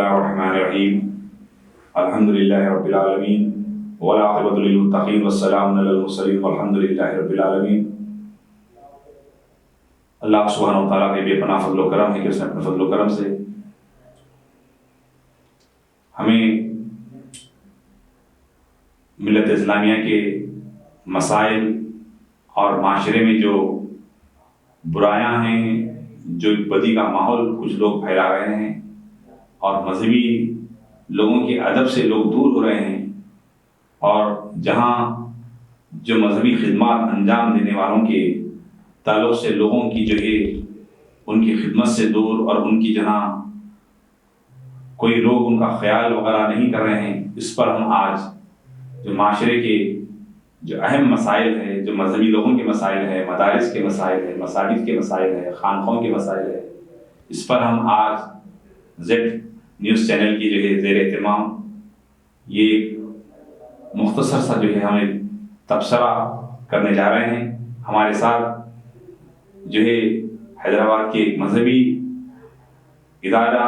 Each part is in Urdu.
الله الرحمن الرحيم الحمد لله رب العالمين والعاقبة للمتقين والسلام على المرسلين والحمد لله رب العالمين۔ اللہ سبحانہ و تعالیٰ کے بے پناہ فضل و کرم ہے کہ اس نے اپنے فضل و کرم سے ہمیں ملت اسلامیہ کے مسائل اور معاشرے میں جو برائیاں ہیں، جو بدی کا ماحول کچھ لوگ پھیلا رہے ہیں اور مذہبی لوگوں کے ادب سے لوگ دور ہو رہے ہیں، اور جہاں جو مذہبی خدمات انجام دینے والوں کے تعلق سے لوگوں کی جو ہے ان کی خدمت سے دور اور ان کی جہاں کوئی لوگ ان کا خیال وغیرہ نہیں کر رہے ہیں، اس پر ہم آج جو معاشرے کے جو اہم مسائل ہے، جو مذہبی لوگوں کے مسائل ہے، مدارس کے مسائل ہے، مساجد کے مسائل ہے، خانقاہوں کے مسائل ہے، اس پر ہم آج زیڈ نیوز چینل کی جو ہے زیر اہتمام یہ مختصر سا جو ہے ہمیں تبصرہ کرنے جا رہے ہیں۔ ہمارے ساتھ جو ہے حیدرآباد کے ایک مذہبی ادارہ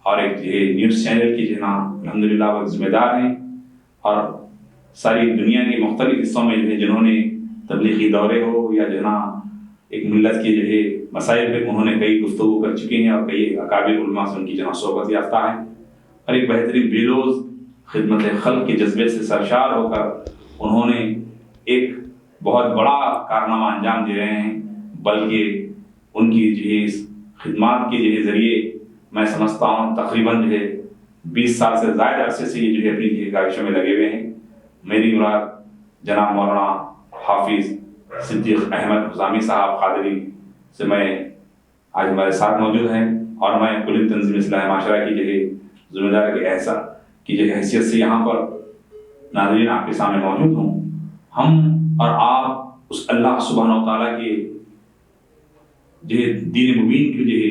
اور ایک جو ہے نیوز چینل کی جہاں الحمدللہ وہ ذمہ دار ہیں، اور ساری دنیا کے مختلف حصوں میں جو ہے جنہوں نے تبلیغی دورے ہو یا جہاں ایک ملت کے جو ہے مسائل پہ انہوں نے کئی گفتگو کر چکے ہیں، اور کئی اکابر علماء سے ان کی جہاں صحبت یافتہ ہیں، اور ایک بہترین بیلوز خدمت خلق کے جذبے سے سرشار ہو کر انہوں نے ایک بہت بڑا کارنامہ انجام دے رہے ہیں، بلکہ ان کی جو ہے اس خدمات کے جو ہے ذریعے میں سمجھتا ہوں تقریباً جو ہے 20 سال سے زائد عرصے سے یہ جو ہے اپنی جو ہے کاوشوں میں لگے ہوئے ہیں۔ میری مراد جناب مولانا حافظ صدیق احمد حسامی صاحب قادری سے میں آج ہمارے ساتھ موجود ہیں، اور میں کل تنظیم اصلاح معاشرہ کی جو ہے ذمہ دار کے کی جو حیثیت سے یہاں پر ناظرین آپ کے سامنے موجود ہوں۔ ہم اور آپ اس اللہ سبحانہ و تعالیٰ کے جو ہے دین مبین کے جو ہے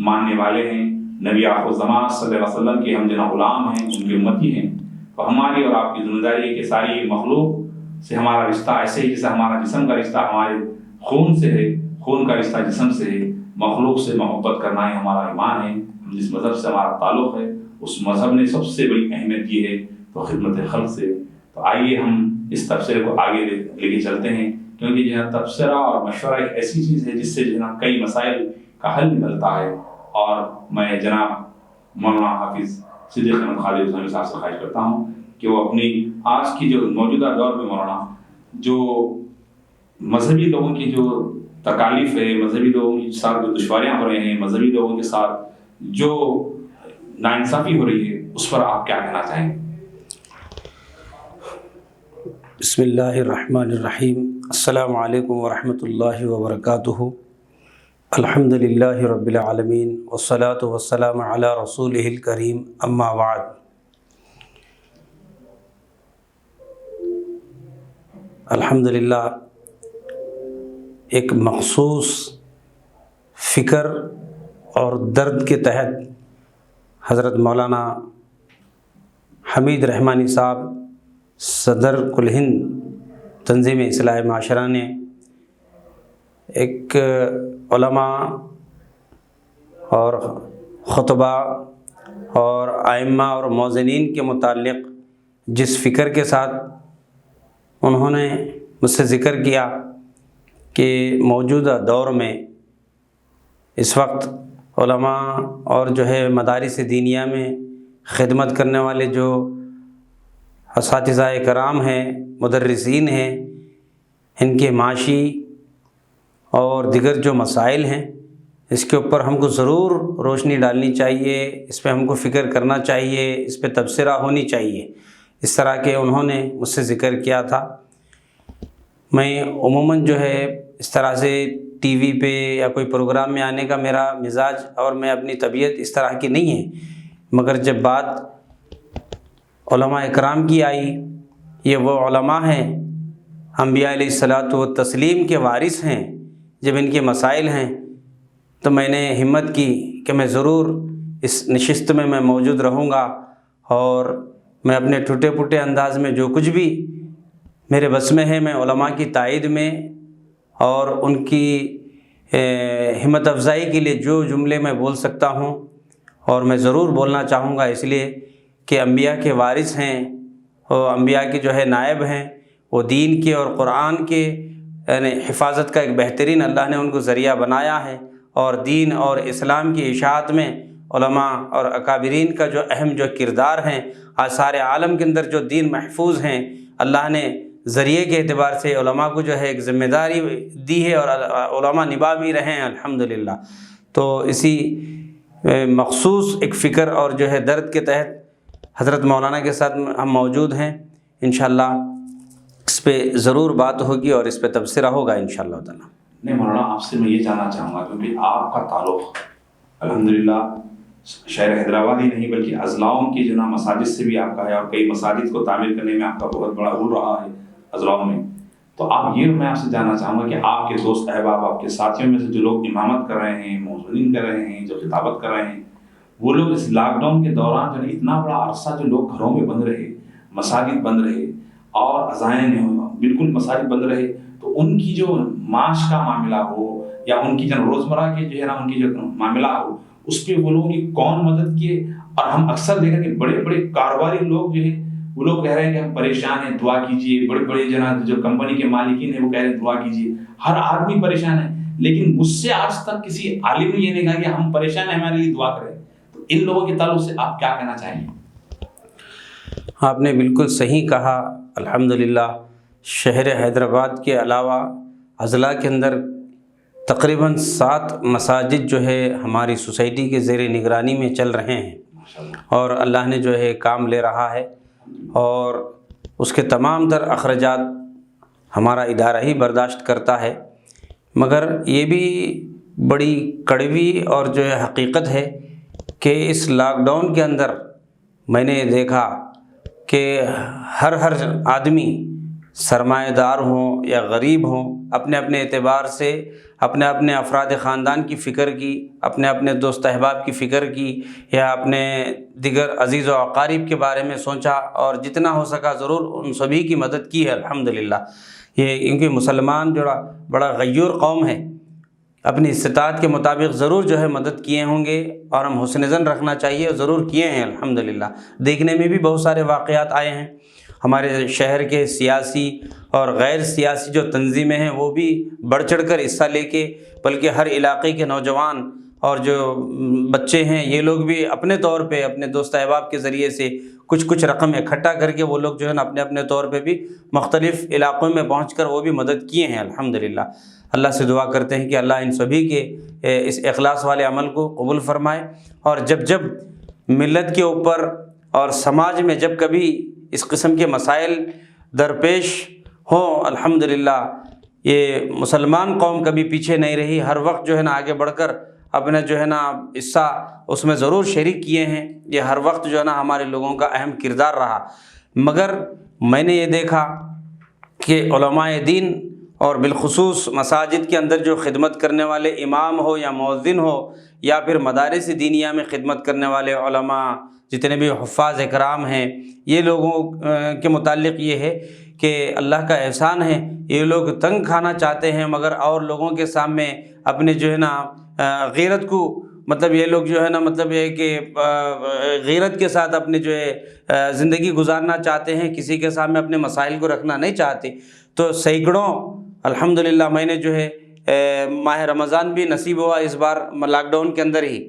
ماننے والے ہیں، نبی آخر الزمان صلی اللہ علیہ وسلم کے ہم جناب غلام ہیں، ان کے امتی ہیں، تو ہماری اور آپ کی ذمہ داری ہے کہ ساری مخلوق سے ہمارا رشتہ ایسے ہی جیسے ہمارا جسم کا رشتہ ہمارے خون سے ہے، خون کا رشتہ جسم سے ہے، مخلوق سے محبت کرنا ہی ہمارا ایمان ہے۔ ہم جس مذہب سے ہمارا تعلق ہے اس مذہب نے سب سے بڑی اہمیت یہ ہے تو خدمت خلق سے۔ تو آئیے ہم اس تبصرے کو آگے لے کے چلتے ہیں، کیونکہ جو ہے تبصرہ اور مشورہ ایک ایسی چیز ہے جس سے جو ہے کئی مسائل کا حل نکلتا ہے، اور میں جناب مولانا حافظ صدیق احمد قادری حسامی صاحب سے خواہش کرتا ہوں کہ وہ اپنی آج کی جو موجودہ دور میں مولانا جو مذہبی لوگوں کی جو تکالیف ہے، مذہبی لوگوں کے ساتھ جو دشواریاں ہو رہے ہیں، مذہبی لوگوں کے ساتھ جو ناانصافی ہو رہی ہے، اس پر آپ کیا کہنا چاہیں گے؟ بسم اللہ الرحمن الرحیم۔ السلام علیکم ورحمۃ اللہ وبرکاتہ۔ الحمد للہ رب العالمین والصلاة والسلام علی رسولہ الکریم، اما بعد۔ الحمدللہ ایک مخصوص فکر اور درد کے تحت حضرت مولانا حمید رحمانی صاحب صدر کل ہند تنظیم اصلاح معاشرہ نے ایک علماء اور خطبہ اور ائمہ اور موذنین کے متعلق جس فکر کے ساتھ انہوں نے مجھ سے ذکر کیا کہ موجودہ دور میں اس وقت علماء اور جو ہے مدارس دینیہ میں خدمت کرنے والے جو اساتذہ کرام ہیں، مدرسین ہیں، ان کے معاشی اور دیگر جو مسائل ہیں، اس کے اوپر ہم کو ضرور روشنی ڈالنی چاہیے، اس پہ ہم کو فکر کرنا چاہیے، اس پہ تبصرہ ہونی چاہیے، اس طرح کے انہوں نے مجھ سے ذکر کیا تھا۔ میں عموماً جو ہے اس طرح سے ٹی وی پہ یا کوئی پروگرام میں آنے کا میرا مزاج اور میں اپنی طبیعت اس طرح کی نہیں ہے، مگر جب بات علماء اکرام کی آئی، یہ وہ علماء ہیں، انبیاء علیہ الصلاۃ والتسلیم کے وارث ہیں، جب ان کے مسائل ہیں تو میں نے ہمت کی کہ میں ضرور اس نشست میں موجود رہوں گا، اور میں اپنے ٹوٹے پھوٹے انداز میں جو کچھ بھی میرے بس میں ہے، میں علماء کی تائید میں اور ان کی ہمت افزائی کے لیے جو جملے میں بول سکتا ہوں اور میں ضرور بولنا چاہوں گا اس لیے کہ انبیاء کے وارث ہیں اور انبیاء کے جو ہے نائب ہیں، وہ دین کے اور قرآن کے یعنی حفاظت کا ایک بہترین اللہ نے ان کو ذریعہ بنایا ہے، اور دین اور اسلام کی اشاعت میں علماء اور اکابرین کا جو اہم جو کردار ہیں، آج سارے عالم کے اندر جو دین محفوظ ہیں، اللہ نے ذریعے کے اعتبار سے علماء کو جو ہے ایک ذمہ داری دی ہے اور علماء نبھا بھی رہے ہیں الحمدللہ۔ تو اسی مخصوص ایک فکر اور جو ہے درد کے تحت حضرت مولانا کے ساتھ ہم موجود ہیں، انشاءاللہ اس پہ ضرور بات ہوگی اور اس پہ تبصرہ ہوگا انشاءاللہ تعالیٰ۔ نہیں مولانا، آپ سے میں یہ جاننا چاہوں گا کیونکہ آپ کا تعلق الحمدللہ شہر حیدرآباد ہی نہیں بلکہ اضلاعوں کی جو نا مساجد سے بھی آپ کا ہے، اور کئی مساجد کو تعمیر کرنے میں آپ کا بہت بڑا رول رہا ہے اضلاعوں میں۔ تو آپ یہ میں آپ سے جاننا چاہوں گا کہ آپ کے دوست احباب، آپ کے ساتھیوں میں سے جو لوگ امامت کر رہے ہیں، موذنین کر رہے ہیں، جو خطابت کر رہے ہیں، وہ لوگ اس لاک ڈاؤن کے دوران جو اتنا بڑا عرصہ جو لوگ گھروں میں بند رہے، مساجد بند رہے اور اذانیں بالکل مساجد بند رہے، تو ان کی جو معاش کا معاملہ ہو یا ان کی جو روزمرہ کے جو ہے نا ان کی جو معاملہ ہو، اس پہ وہ لوگوں کی کون مدد کیے؟ اور ہم اکثر دیکھا کہ بڑے بڑے کاروباری لوگ جو ہے وہ لوگ کہہ رہے ہیں کہ ہم پریشان ہیں، دعا کیجیے، بڑے بڑے جو کمپنی کے مالکین ہیں وہ کہہ رہے ہیں دعا کیجیے، ہر آدمی پریشان ہے، لیکن مجھ سے آج تک کسی عالم نے یہ نہیں کہا کہ ہم پریشان ہیں ہمارے لیے دعا کریں۔ تو ان لوگوں کے تعلق سے آپ کیا کہنا چاہیں گے؟ آپ نے بالکل صحیح کہا، الحمدللہ شہر حیدرآباد کے علاوہ اضلاع کے اندر تقریباً 7 مساجد جو ہے ہماری سوسائٹی کے زیر نگرانی میں چل رہے ہیں، اور اللہ نے جو ہے کام لے رہا ہے، اور اس کے تمام تر اخراجات ہمارا ادارہ ہی برداشت کرتا ہے۔ مگر یہ بھی بڑی کڑوی اور جو ہے حقیقت ہے کہ اس لاک ڈاؤن کے اندر میں نے دیکھا کہ ہر آدمی سرمایہ دار ہوں یا غریب ہوں، اپنے اپنے اعتبار سے اپنے اپنے افراد خاندان کی فکر کی، اپنے اپنے دوست احباب کی فکر کی، یا اپنے دیگر عزیز و اقارب کے بارے میں سوچا، اور جتنا ہو سکا ضرور ان سبھی کی مدد کی ہے الحمدللہ۔ یہ کیونکہ مسلمان جو بڑا غیور قوم ہے، اپنی استطاعت کے مطابق ضرور جو ہے مدد کیے ہوں گے، اور ہم حسن ظن رکھنا چاہیے، ضرور کیے ہیں الحمدللہ۔ دیکھنے میں بھی بہت سارے واقعات آئے ہیں، ہمارے شہر کے سیاسی اور غیر سیاسی جو تنظیمیں ہیں وہ بھی بڑھ چڑھ کر حصہ لے کے، بلکہ ہر علاقے کے نوجوان اور جو بچے ہیں یہ لوگ بھی اپنے طور پہ اپنے دوست احباب کے ذریعے سے کچھ رقم اکٹھا کر کے وہ لوگ جو ہے نا اپنے اپنے طور پہ بھی مختلف علاقوں میں پہنچ کر وہ بھی مدد کیے ہیں الحمدللہ۔ اللہ سے دعا کرتے ہیں کہ اللہ ان سبھی کے اس اخلاص والے عمل کو قبول فرمائے، اور جب ملت کے اوپر اور سماج میں جب کبھی اس قسم کے مسائل درپیش ہوں، الحمدللہ یہ مسلمان قوم کبھی پیچھے نہیں رہی، ہر وقت جو ہے نا آگے بڑھ کر اپنا جو ہے نا حصہ اس میں ضرور شریک کیے ہیں، یہ ہر وقت جو ہے نا ہمارے لوگوں کا اہم کردار رہا۔ مگر میں نے یہ دیکھا کہ علماء دین اور بالخصوص مساجد کے اندر جو خدمت کرنے والے امام ہو یا مؤذن ہو یا پھر مدارس دینیہ میں خدمت کرنے والے علماء، جتنے بھی حفاظ اکرام ہیں، یہ لوگوں کے متعلق یہ ہے کہ اللہ کا احسان ہے، یہ لوگ تنگ کھانا چاہتے ہیں مگر اور لوگوں کے سامنے اپنے جو ہے نا غیرت کو، مطلب یہ لوگ جو ہے نا مطلب یہ کہ غیرت کے ساتھ اپنے جو ہے زندگی گزارنا چاہتے ہیں، کسی کے سامنے اپنے مسائل کو رکھنا نہیں چاہتے۔ تو سینکڑوں الحمدللہ میں نے جو ہے ماہ رمضان بھی نصیب ہوا اس بار لاک ڈاؤن کے اندر ہی،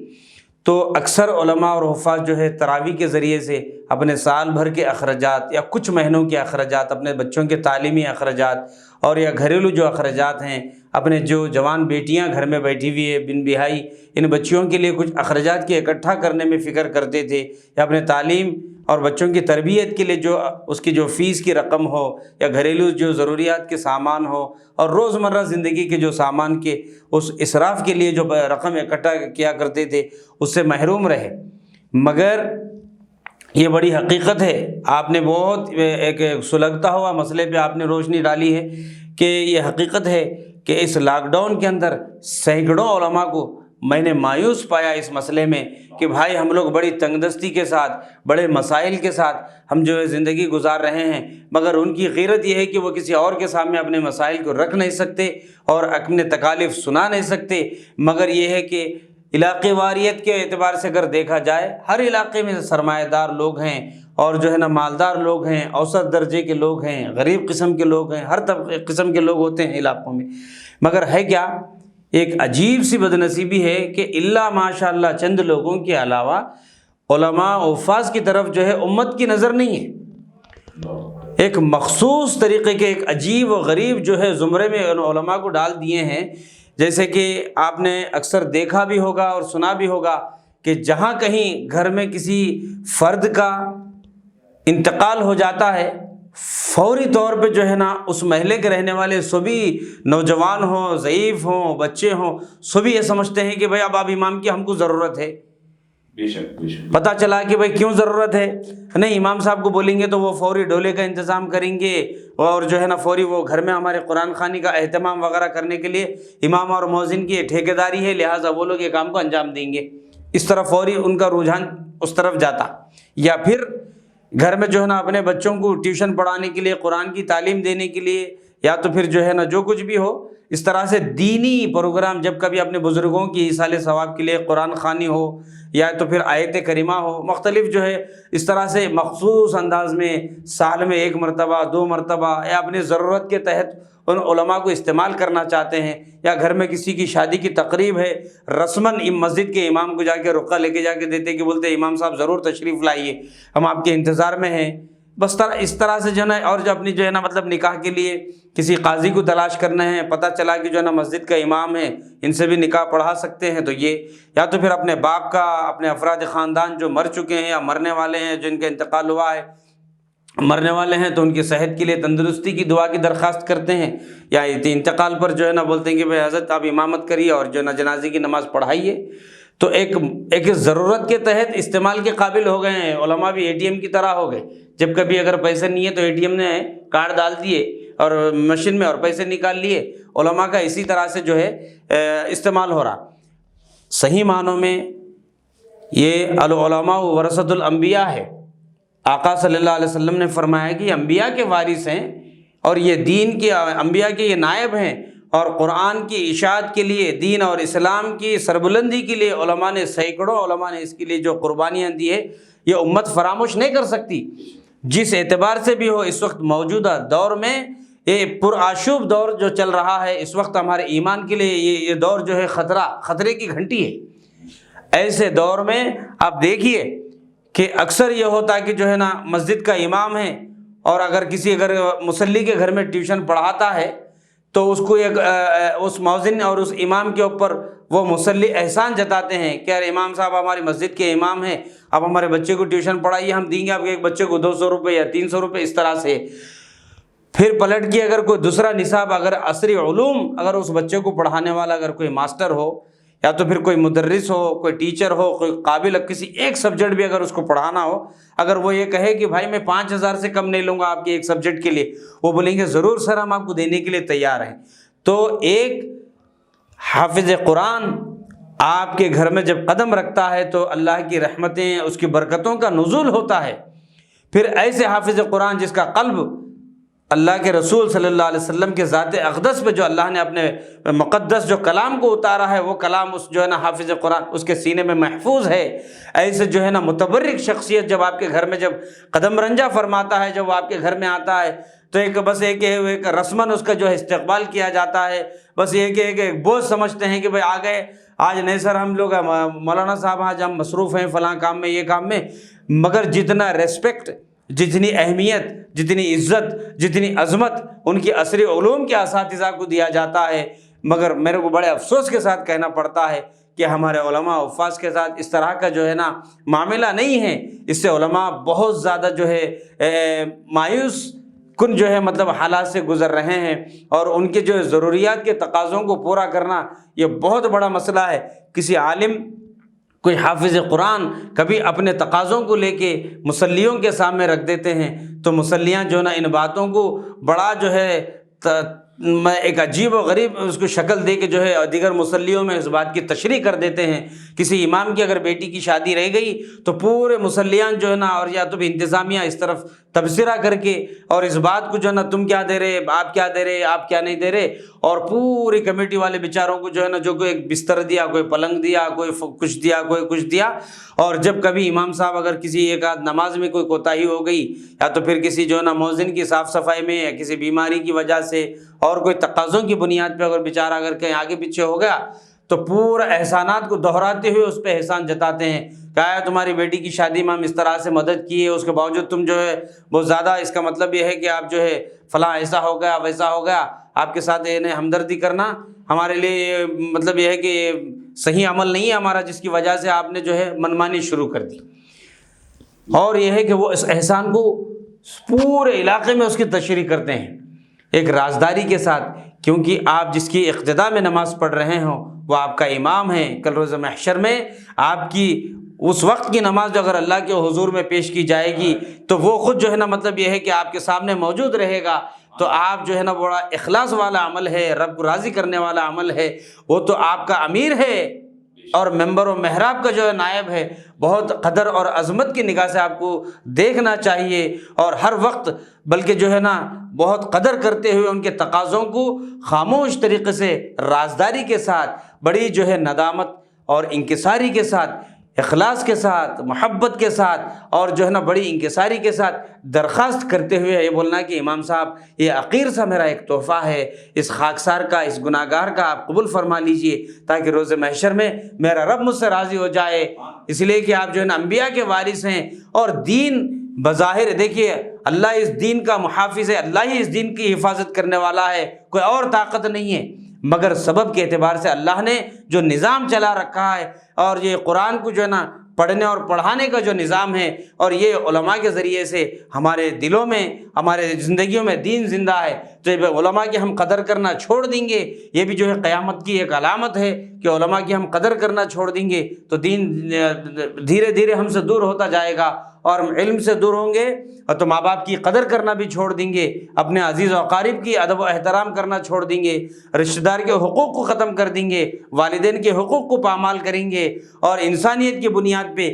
تو اکثر علماء اور حفاظ جو ہے تراویح کے ذریعے سے اپنے سال بھر کے اخراجات یا کچھ مہینوں کے اخراجات، اپنے بچوں کے تعلیمی اخراجات اور یا گھریلو جو اخراجات ہیں، اپنے جو جوان بیٹیاں گھر میں بیٹھی ہوئی ہے بن بہائی، ان بچیوں کے لیے کچھ اخراجات کے اکٹھا کرنے میں فکر کرتے تھے، یا اپنے تعلیم اور بچوں کی تربیت کے لیے جو اس کی جو فیس کی رقم ہو یا گھریلو جو ضروریات کے سامان ہو اور روزمرہ زندگی کے جو سامان کے اس اسراف کے لیے جو رقم اکٹھا کیا کرتے تھے اس سے محروم رہے۔ مگر یہ بڑی حقیقت ہے، آپ نے بہت ایک سلگتا ہوا مسئلے پہ آپ نے روشنی ڈالی ہے کہ یہ حقیقت ہے کہ اس لاک ڈاؤن کے اندر سینکڑوں علماء کو میں نے مایوس پایا اس مسئلے میں کہ بھائی ہم لوگ بڑی تنگ دستی کے ساتھ، بڑے مسائل کے ساتھ ہم جو ہے زندگی گزار رہے ہیں، مگر ان کی غیرت یہ ہے کہ وہ کسی اور کے سامنے اپنے مسائل کو رکھ نہیں سکتے اور اپنے تکالیف سنا نہیں سکتے، مگر یہ ہے کہ علاقے واریت کے اعتبار سے اگر دیکھا جائے ہر علاقے میں سرمایہ دار لوگ ہیں اور جو ہے نا مالدار لوگ ہیں، اوسط درجے کے لوگ ہیں، غریب قسم کے لوگ ہیں، ہر طبقے قسم کے لوگ ہوتے ہیں علاقوں میں، مگر ہے کیا ایک عجیب سی بدنصیبی ہے کہ الا ماشاء اللہ چند لوگوں کے علاوہ علماء و حفاظ کی طرف جو ہے امت کی نظر نہیں ہے۔ ایک مخصوص طریقے کے ایک عجیب و غریب جو ہے زمرے میں ان علماء کو ڈال دیے ہیں، جیسے کہ آپ نے اکثر دیکھا بھی ہوگا اور سنا بھی ہوگا کہ جہاں کہیں گھر میں کسی فرد کا انتقال ہو جاتا ہے، فوری طور پہ جو ہے نا اس محلے کے رہنے والے سبھی نوجوان ہوں، ضعیف ہوں، بچے ہوں، سبھی یہ سمجھتے ہیں کہ بھائی اب امام کی ہم کو ضرورت ہے۔ بے شک بے شک۔ پتہ چلا کہ بھائی کیوں ضرورت ہے؟ نہیں، امام صاحب کو بولیں گے تو وہ فوری ڈولے کا انتظام کریں گے اور جو ہے نا فوری وہ گھر میں ہمارے قرآن خوانی کا اہتمام وغیرہ کرنے کے لیے امام اور مؤذن کی ٹھیکیداری ہے، لہٰذا وہ لوگ یہ کام کو انجام دیں گے۔ اس طرح فوری ان کا رجحان اس طرف جاتا۔ یا پھر گھر میں جو ہے نا اپنے بچوں کو ٹیوشن پڑھانے کے لیے، قرآن کی تعلیم دینے کے لیے، یا تو پھر جو ہے نا جو کچھ بھی ہو اس طرح سے دینی پروگرام، جب کبھی اپنے بزرگوں کی ایصال ثواب کے لیے قرآن خوانی ہو یا تو پھر آیت کریمہ ہو، مختلف جو ہے اس طرح سے مخصوص انداز میں سال میں 1 مرتبہ 2 مرتبہ یا اپنی ضرورت کے تحت ان علماء کو استعمال کرنا چاہتے ہیں، یا گھر میں کسی کی شادی کی تقریب ہے، رسماً مسجد کے امام کو جا کے رقعہ لے کے جا کے دیتے کہ بولتے امام صاحب ضرور تشریف لائیے، ہم آپ کے انتظار میں ہیں۔ بس اس طرح سے جو ہے نا، اور جو اپنی جو ہے نا مطلب نکاح کے لیے کسی قاضی کو تلاش کرنا ہے، پتہ چلا کہ جو ہے نا مسجد کا امام ہے، ان سے بھی نکاح پڑھا سکتے ہیں، تو یہ یا تو پھر اپنے باپ کا، اپنے افراد خاندان جو مر چکے ہیں یا مرنے والے ہیں، جن کا انتقال ہوا ہے، مرنے والے ہیں، تو ان کی صحت کے لیے تندرستی کی دعا کی درخواست کرتے ہیں، یا انتقال پر جو ہے نا بولتے ہیں کہ بھائی حضرت آپ امامت کریے اور جو ہے نا جنازے کی نماز پڑھائیے۔ تو ایک ضرورت کے تحت استعمال کے قابل ہو گئے ہیں۔ علماء بھی اے ٹی ایم کی طرح ہو گئے، جب کبھی اگر پیسے نہیں ہے تو اے ٹی ایم نے کارڈ ڈال دیے اور مشین میں اور پیسے نکال لیے۔ علماء کا اسی طرح سے جو ہے استعمال ہو رہا۔ صحیح معنوں میں یہ العلماء ورثۃ الانبیاء ہے۔ آقا صلی اللہ علیہ وسلم نے فرمایا کہ یہ انبیاء کے وارث ہیں اور یہ دین کے انبیاء کے یہ نائب ہیں، اور قرآن کی اشاعت کے لیے، دین اور اسلام کی سربلندی کے لیے علماء نے سینکڑوں علماء نے اس کے لیے جو قربانیاں دی ہے، یہ امت فراموش نہیں کر سکتی۔ جس اعتبار سے بھی ہو، اس وقت موجودہ دور میں یہ پرآشوب دور جو چل رہا ہے، اس وقت ہمارے ایمان کے لیے یہ دور جو ہے خطرے کی گھنٹی ہے۔ ایسے دور میں آپ دیکھیے کہ اکثر یہ ہوتا ہے کہ جو ہے نا مسجد کا امام ہے، اور اگر مصلی کے گھر میں ٹیوشن پڑھاتا ہے تو اس کو اس مؤذن اور اس امام کے اوپر وہ مصلی احسان جتاتے ہیں کہ یار امام صاحب ہماری مسجد کے امام ہیں، آپ ہمارے بچے کو ٹیوشن پڑھائیے، ہم دیں گے آپ کے ایک بچے کو 200 روپے یا 300 روپے، اس طرح سے۔ پھر پلٹ کے اگر کوئی دوسرا نصاب، اگر عصری علوم اگر اس بچے کو پڑھانے والا اگر کوئی ماسٹر ہو، یا تو پھر کوئی مدرس ہو، کوئی ٹیچر ہو، کوئی قابل، کسی ایک سبجیکٹ بھی اگر اس کو پڑھانا ہو، اگر وہ یہ کہے کہ بھائی میں 5000 سے کم نہیں لوں گا آپ کے ایک سبجیکٹ کے لیے، وہ بولیں گے ضرور سر ہم آپ کو دینے کے لیے تیار ہیں۔ تو ایک حافظ قرآن آپ کے گھر میں جب قدم رکھتا ہے تو اللہ کی رحمتیں، اس کی برکتوں کا نزول ہوتا ہے۔ پھر ایسے حافظ قرآن جس کا قلب اللہ کے رسول صلی اللہ علیہ وسلم کے ذات اقدس پہ جو اللہ نے اپنے مقدس جو کلام کو اتارا ہے، وہ کلام اس جو ہے نا حافظ قرآن اس کے سینے میں محفوظ ہے۔ ایسے جو ہے نا متبرک شخصیت جب آپ کے گھر میں جب قدم رنجہ فرماتا ہے، جب وہ آپ کے گھر میں آتا ہے، تو ایک رسماً اس کا جو ہے استقبال کیا جاتا ہے۔ بس یہ کہ ایک بوجھ سمجھتے ہیں کہ بھائی آ گئے، آج نہیں سر ہم لوگ مولانا صاحب آج ہم مصروف ہیں فلاں کام میں، یہ کام میں، مگر جتنا ریسپیکٹ، جتنی اہمیت، جتنی عزت، جتنی عظمت ان کی عصری علوم کے اساتذہ کو دیا جاتا ہے، مگر میرے کو بڑے افسوس کے ساتھ کہنا پڑتا ہے کہ ہمارے علماء و حفاظ کے ساتھ اس طرح کا جو ہے نا معاملہ نہیں ہے۔ اس سے علماء بہت زیادہ جو ہے مایوس کن جو ہے مطلب حالات سے گزر رہے ہیں، اور ان کے جو ضروریات کے تقاضوں کو پورا کرنا یہ بہت بڑا مسئلہ ہے۔ کسی عالم، کوئی حافظ قرآن کبھی اپنے تقاضوں کو لے کے مصلیوں کے سامنے رکھ دیتے ہیں، تو مصلیاں جو ہے نا ان باتوں کو بڑا جو ہے میں ایک عجیب و غریب اس کو شکل دے کے جو ہے دیگر مصلیوں میں اس بات کی تشریح کر دیتے ہیں۔ کسی امام کی اگر بیٹی کی شادی رہ گئی تو پورے مصلیان جو ہے نا، اور یا تو بھی انتظامیہ اس طرف تبصرہ کر کے اور اس بات کو جو ہے نا تم کیا دے رہے، آپ کیا دے رہے، آپ کیا نہیں دے رہے، اور پوری کمیٹی والے بیچاروں کو جو ہے نا جو کوئی ایک بستر دیا، کوئی پلنگ دیا، کوئی کچھ دیا، کوئی کچھ دیا، اور جب کبھی امام صاحب اگر کسی ایک آدھ نماز میں کوئی کوتاہی ہو گئی، یا تو پھر کسی جو ہے نا مؤذن کی صاف صفائی میں، یا کسی بیماری کی وجہ سے، اور کوئی تقاضوں کی بنیاد پہ اگر بیچارہ اگر کہیں آگے پیچھے ہو گیا، تو پورا احسانات کو دہراتے ہوئے اس پہ احسان جتاتے ہیں کہ آیا تمہاری بیٹی کی شادی میں ہم اس طرح سے مدد کی ہے، اس کے باوجود تم جو ہے بہت زیادہ، اس کا مطلب یہ ہے کہ آپ جو ہے فلاں ایسا ہو گیا ویسا ہو گیا، آپ کے ساتھ انہیں ہمدردی کرنا ہمارے لیے مطلب یہ ہے کہ یہ صحیح عمل نہیں ہے ہمارا، جس کی وجہ سے آپ نے جو ہے منمانی شروع کر دی۔ اور یہ ہے کہ وہ اس احسان کو پورے علاقے میں اس کی تشریح کرتے ہیں ایک رازداری کے ساتھ، کیونکہ آپ جس کی اقتداء میں نماز پڑھ رہے ہوں وہ آپ کا امام ہے۔ کل روز محشر میں آپ کی اس وقت کی نماز جو اگر اللہ کے حضور میں پیش کی جائے گی تو وہ خود جو ہے نا مطلب یہ ہے کہ آپ کے سامنے موجود رہے گا، تو آپ جو ہے نا بڑا اخلاص والا عمل ہے، رب کو راضی کرنے والا عمل ہے، وہ تو آپ کا امیر ہے اور ممبر و محراب کا جو ہے نائب ہے، بہت قدر اور عظمت کی نگاہ سے آپ کو دیکھنا چاہیے، اور ہر وقت بلکہ جو ہے نا بہت قدر کرتے ہوئے ان کے تقاضوں کو خاموش طریقے سے، رازداری کے ساتھ، بڑی جو ہے ندامت اور انکساری کے ساتھ، اخلاص کے ساتھ، محبت کے ساتھ، اور جو ہے نا بڑی انکساری کے ساتھ درخواست کرتے ہوئے یہ بولنا کہ امام صاحب یہ عقیر سا میرا ایک تحفہ ہے، اس خاکسار کا، اس گناہ گار کا آپ قبول فرما لیجئے، تاکہ روز محشر میں میرا رب مجھ سے راضی ہو جائے، اس لیے کہ آپ جو ہے نا انبیاء کے وارث ہیں، اور دین بظاہر دیکھیے اللہ اس دین کا محافظ ہے، اللہ ہی اس دین کی حفاظت کرنے والا ہے، کوئی اور طاقت نہیں ہے، مگر سبب کے اعتبار سے اللہ نے جو نظام چلا رکھا ہے، اور یہ قرآن کو جو ہے نا پڑھنے اور پڑھانے کا جو نظام ہے، اور یہ علماء کے ذریعے سے ہمارے دلوں میں، ہمارے زندگیوں میں دین زندہ ہے، تو یہ علماء کی ہم قدر کرنا چھوڑ دیں گے، یہ بھی جو ہے قیامت کی ایک علامت ہے کہ علماء کی ہم قدر کرنا چھوڑ دیں گے تو دین دھیرے دھیرے ہم سے دور ہوتا جائے گا، اور ہم علم سے دور ہوں گے، اور تو ماں باپ کی قدر کرنا بھی چھوڑ دیں گے، اپنے عزیز و اقارب کی ادب و احترام کرنا چھوڑ دیں گے، رشتہ دار کے حقوق کو ختم کر دیں گے، والدین کے حقوق کو پامال کریں گے، اور انسانیت کی بنیاد پہ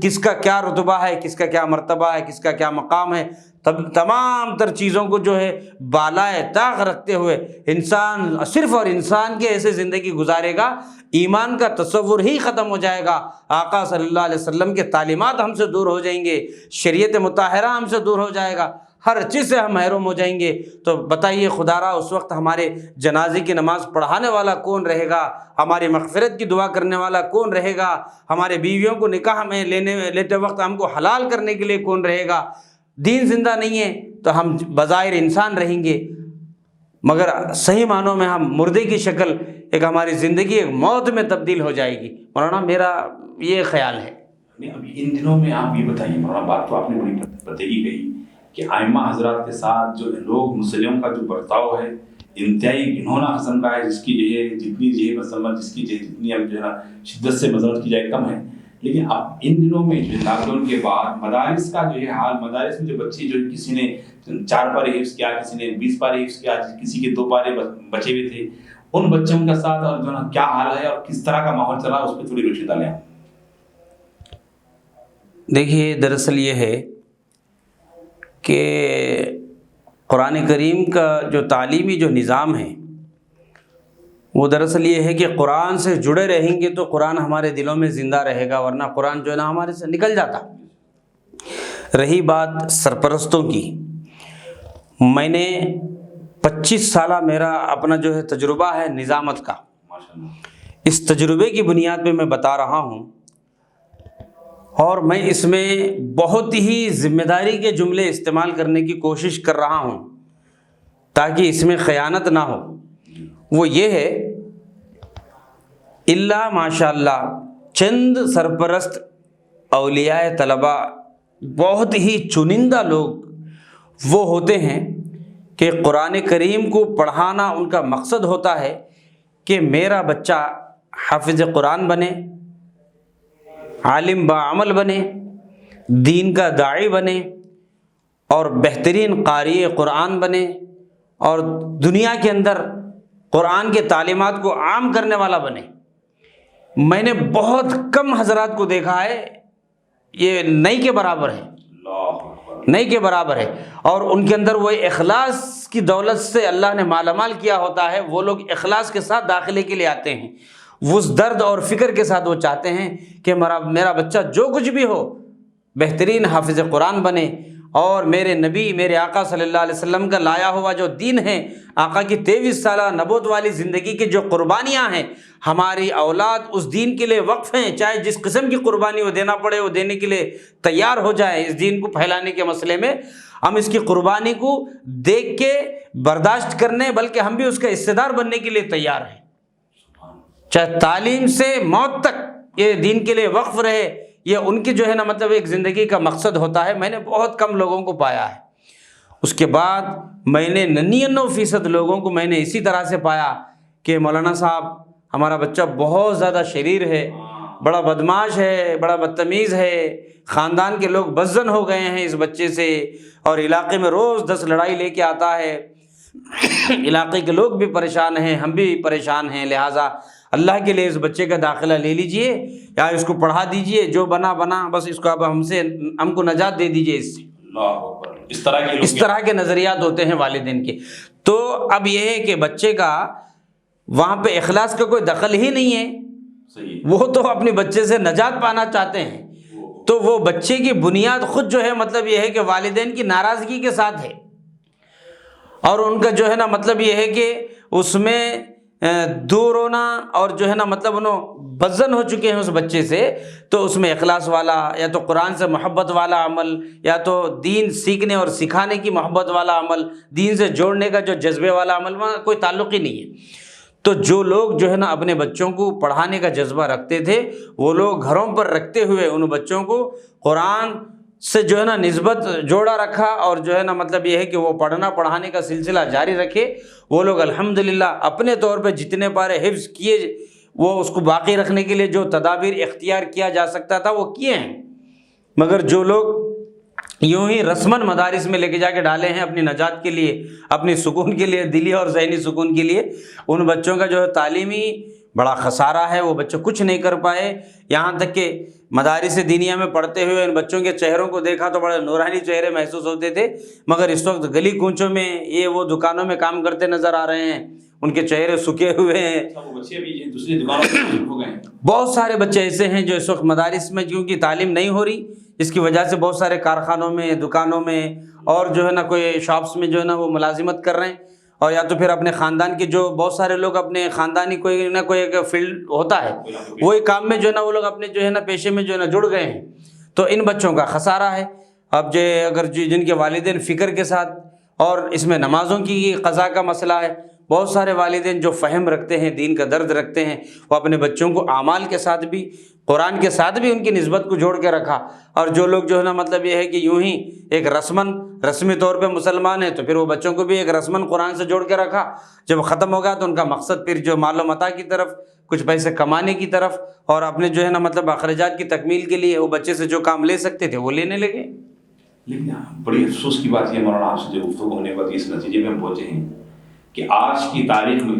کس کا کیا رتبہ ہے، کس کا کیا مرتبہ ہے، کس کا کیا مقام ہے، تمام تر چیزوں کو جو ہے بالائے طاق رکھتے ہوئے انسان صرف اور انسان کے ایسے زندگی گزارے گا، ایمان کا تصور ہی ختم ہو جائے گا، آقا صلی اللہ علیہ وسلم کے تعلیمات ہم سے دور ہو جائیں گے، شریعت مطہرہ ہم سے دور ہو جائے گا، ہر چیز سے ہم محروم ہو جائیں گے، تو بتائیے خدا را اس وقت ہمارے جنازے کی نماز پڑھانے والا کون رہے گا، ہماری مغفرت کی دعا کرنے والا کون رہے گا، ہمارے بیویوں کو نکاح میں لیتے وقت ہم کو حلال کرنے کے لیے کون رہے گا؟ دین زندہ نہیں ہے تو ہم بظاہر انسان رہیں گے، مگر صحیح معنوں میں ہم مردے کی شکل، ایک ہماری زندگی ایک موت میں تبدیل ہو جائے گی۔ مولانا میرا یہ خیال ہے۔ اب ان دنوں میں آپ یہ بتائیے مولانا، بات تو آپ نے بڑی پتہ کی کہ آئمہ حضرات کے ساتھ جو لوگ مسلموں کا جو برتاؤ ہے انتہائی گھنونا قسم کا ہے، جس کی جو ہے جتنی جو ہے مذمت، جس کی جتنی اب جو ہے شدت سے مذمت کی جائے کم ہے، لیکن اب ان دنوں میں جو لاک ڈاؤن کے بعد مدارس کا جو ہے حال، مدارس میں جو بچے جو کسی نے 4 پارے حفظ کیا، کسی نے 20 پارے حفظ کیا، کسی کے 2 پارے بچے ہوئے تھے، ان بچوں کا ساتھ اور جو ہے کیا حال ہے اور کس طرح کا ماحول چلا، اس پہ تھوڑی روشنی ڈالیں۔ دیکھیے دراصل یہ ہے کہ قرآن کریم کا جو تعلیمی جو نظام ہے وہ دراصل یہ ہے کہ قرآن سے جڑے رہیں گے تو قرآن ہمارے دلوں میں زندہ رہے گا، ورنہ قرآن جو ہے نا ہمارے سے نکل جاتا۔ رہی بات سرپرستوں کی، میں نے 25 سالہ میرا اپنا جو ہے تجربہ ہے نظامت کا، اس تجربے کی بنیاد پہ میں بتا رہا ہوں، اور میں اس میں بہت ہی ذمہ داری کے جملے استعمال کرنے کی کوشش کر رہا ہوں تاکہ اس میں خیانت نہ ہو۔ وہ یہ ہے، اللہ ماشاء اللہ چند سرپرست اولیاء طلبہ، بہت ہی چنندہ لوگ وہ ہوتے ہیں کہ قرآن کریم کو پڑھانا ان کا مقصد ہوتا ہے کہ میرا بچہ حافظ قرآن بنے، عالم باعمل بنے، دین کا داعی بنے، اور بہترین قاری قرآن بنے، اور دنیا کے اندر قرآن کے تعلیمات کو عام کرنے والا بنے۔ میں نے بہت کم حضرات کو دیکھا ہے، یہ نہیں کے برابر ہے، نہیں کے برابر ہے، اور ان کے اندر وہ اخلاص کی دولت سے اللہ نے مالا مال کیا ہوتا ہے، وہ لوگ اخلاص کے ساتھ داخلے کے لیے آتے ہیں، اس درد اور فکر کے ساتھ وہ چاہتے ہیں کہ میرا بچہ جو کچھ بھی ہو بہترین حافظ قرآن بنے، اور میرے نبی میرے آقا صلی اللہ علیہ وسلم کا لایا ہوا جو دین ہے، آقا کی 23 سالہ نبوت والی زندگی کی جو قربانیاں ہیں، ہماری اولاد اس دین کے لیے وقف ہیں، چاہے جس قسم کی قربانی وہ دینا پڑے وہ دینے کے لیے تیار ہو جائے اس دین کو پھیلانے کے مسئلے میں۔ ہم اس کی قربانی کو دیکھ کے برداشت کرنے، بلکہ ہم بھی اس کا حصہ دار بننے کے لیے تیار ہیں، چاہے تعلیم سے موت تک یہ دین کے لیے وقف رہے، یہ ان کی جو ہے نا مطلب ایک زندگی کا مقصد ہوتا ہے۔ میں نے بہت کم لوگوں کو پایا ہے، اس کے بعد میں نے 99% لوگوں کو میں نے اسی طرح سے پایا کہ مولانا صاحب ہمارا بچہ بہت زیادہ شریر ہے، بڑا بدماش ہے، بڑا بدتمیز ہے، خاندان کے لوگ بدظن ہو گئے ہیں اس بچے سے، اور علاقے میں روز 10 لڑائی لے کے آتا ہے، علاقے کے لوگ بھی پریشان ہیں، ہم بھی پریشان ہیں، لہٰذا اللہ کے لیے اس بچے کا داخلہ لے لیجئے یا اس کو پڑھا دیجئے، جو بنا بس اس کو اب ہم کو نجات دے دیجئے اس سے۔ اللہ اکبر، اس طرح کے نظریات ہوتے ہیں والدین کے۔ تو اب یہ ہے کہ بچے کا وہاں پہ اخلاص کا کوئی دخل ہی نہیں ہے، صحیح، وہ تو اپنے بچے سے نجات پانا چاہتے ہیں، تو وہ بچے کی بنیاد خود جو ہے مطلب یہ ہے کہ والدین کی ناراضگی کے ساتھ ہے، اور ان کا جو ہے نا مطلب یہ ہے کہ اس میں دور ہونا، اور جو ہے نا مطلب انہوں بدظن ہو چکے ہیں اس بچے سے، تو اس میں اخلاص والا یا تو قرآن سے محبت والا عمل، یا تو دین سیکھنے اور سکھانے کی محبت والا عمل، دین سے جوڑنے کا جو جذبے والا عمل، وہاں کوئی تعلق ہی نہیں ہے۔ تو جو لوگ جو ہے نا اپنے بچوں کو پڑھانے کا جذبہ رکھتے تھے، وہ لوگ گھروں پر رکھتے ہوئے ان بچوں کو قرآن سے جو ہے نا نسبت جوڑا رکھا، اور جو ہے نا مطلب یہ ہے کہ وہ پڑھنا پڑھانے کا سلسلہ جاری رکھے۔ وہ لوگ الحمدللہ اپنے طور پہ جتنے پارے حفظ کیے، وہ اس کو باقی رکھنے کے لیے جو تدابیر اختیار کیا جا سکتا تھا وہ کیے ہیں، مگر جو لوگ یوں ہی رسماً مدارس میں لے کے جا کے ڈالے ہیں اپنی نجات کے لیے، اپنی سکون کے لیے، دلی اور ذہنی سکون کے لیے، ان بچوں کا جو ہے تعلیمی بڑا خسارہ ہے، وہ بچے کچھ نہیں کر پائے۔ یہاں تک کہ مدارس دینیا میں پڑھتے ہوئے ان بچوں کے چہروں کو دیکھا تو بڑے نورانی چہرے محسوس ہوتے تھے، مگر اس وقت گلی کوچوں میں یہ وہ دکانوں میں کام کرتے نظر آ رہے ہیں، ان کے چہرے سکے ہوئے ہیں۔ بچے بھی دوسری دکانوں میں ہو گئے ہیں۔ بہت سارے بچے ایسے ہیں جو اس وقت مدارس میں کیونکہ تعلیم نہیں ہو رہی، اس کی وجہ سے بہت سارے کارخانوں میں، دکانوں میں، اور جو ہے نا کوئی شاپس میں جو ہے نا وہ ملازمت کر رہے ہیں، اور یا تو پھر اپنے خاندان کے جو بہت سارے لوگ اپنے خاندانی کوئی نہ کوئی ایک فیلڈ ہوتا ہے، وہی کام میں جو ہے نا وہ لوگ اپنے جو ہے نا پیشے میں جو ہے نا جڑ گئے ہیں، تو ان بچوں کا خسارہ ہے۔ اب اگر جن کے والدین فکر کے ساتھ، اور اس میں نمازوں کی قضا کا مسئلہ ہے، بہت سارے والدین جو فہم رکھتے ہیں، دین کا درد رکھتے ہیں، وہ اپنے بچوں کو اعمال کے ساتھ بھی، قرآن کے ساتھ بھی ان کی نسبت کو جوڑ کے رکھا، اور جو لوگ جو ہے نا مطلب یہ ہے کہ یوں ہی ایک رسمی طور پہ مسلمان ہیں، تو پھر وہ بچوں کو بھی ایک رسماً قرآن سے جوڑ کے رکھا۔ جب ختم ہو گیا تو ان کا مقصد پھر جو مال و متاع کی طرف، کچھ پیسے کمانے کی طرف، اور اپنے جو ہے نا مطلب اخراجات کی تکمیل کے لیے وہ بچے سے جو کام لے سکتے تھے وہ لینے لگے۔ لیکن بڑی افسوس کی بات یہ مولانا، آپ سے جو گفتگو ہونے کے بعد اس نتیجے میں ہم پہنچے ہیں کہ آج کی تاریخ میں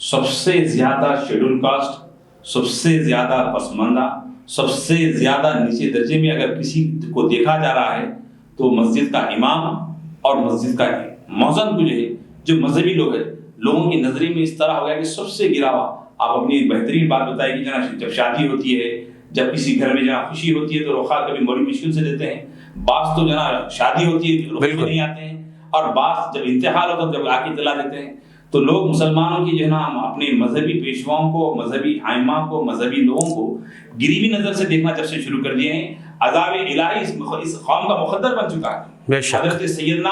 سب سے زیادہ شیڈول کاسٹ، سب سے زیادہ پسماندہ، سب سے زیادہ نیچے درجے میں اگر کسی کو دیکھا جا رہا ہے تو مسجد کا امام اور مسجد کا مؤذن کو جو مذہبی لوگ ہیں، لوگوں کی نظری میں اس طرح ہو گیا کہ سب سے گرا ہوا۔ آپ اپنی بہترین بات بتائیں کہ جناب جب شادی ہوتی ہے، جب کسی گھر میں جہاں خوشی ہوتی ہے تو رخصت کبھی بڑی مشکل سے دیتے ہیں، بعض تو جناب شادی ہوتی ہے رخصت نہیں آتے ہیں، اور بعض جب انتقال ہوتا ہے جب آ کے دلا دیتے ہیں۔ تو لوگ مسلمانوں کی جو ہے نا اپنے مذہبی پیشواؤں کو، مذہبی ائمہ کو، مذہبی لوگوں کو گریوی نظر سے دیکھنا جب سے شروع کر دیے ہیں، عذاب الہی اس قوم کا مقدر بن چکا ہے۔ حضرت سیدنا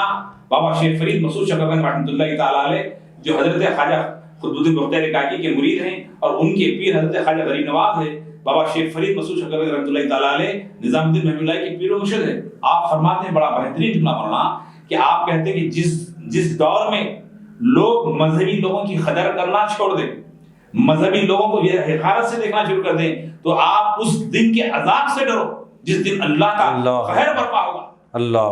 بابا شیخ فرید مسعود شکرگنج رحمۃ اللہ تعالیٰ علیہ، جو حضرت خواجہ قطب الدین بختیار کاکی کے مرید ہیں، اور ان کے پیر حضرت خواجہ غریب نواز ہے، بابا شیخ فرید مسعود شکرگنج رحمۃ اللہ تعالیٰ علیہ نظام الدین محمد اللہ کے پیر و مرشد ہے۔ آپ فرماتے ہیں بڑا بہترین جملہ مولانا کہ آپ کہتے ہیں کہ جس دور میں لوگ مذہبی لوگوں کی قدر کرنا چھوڑ دیں، مذہبی لوگوں کو یہ حقارت سے دیکھنا شروع کر دیں، تو آپ اس دن کے عذاب سے ڈرو جس دن اللہ کا قہر برپا ہوگا۔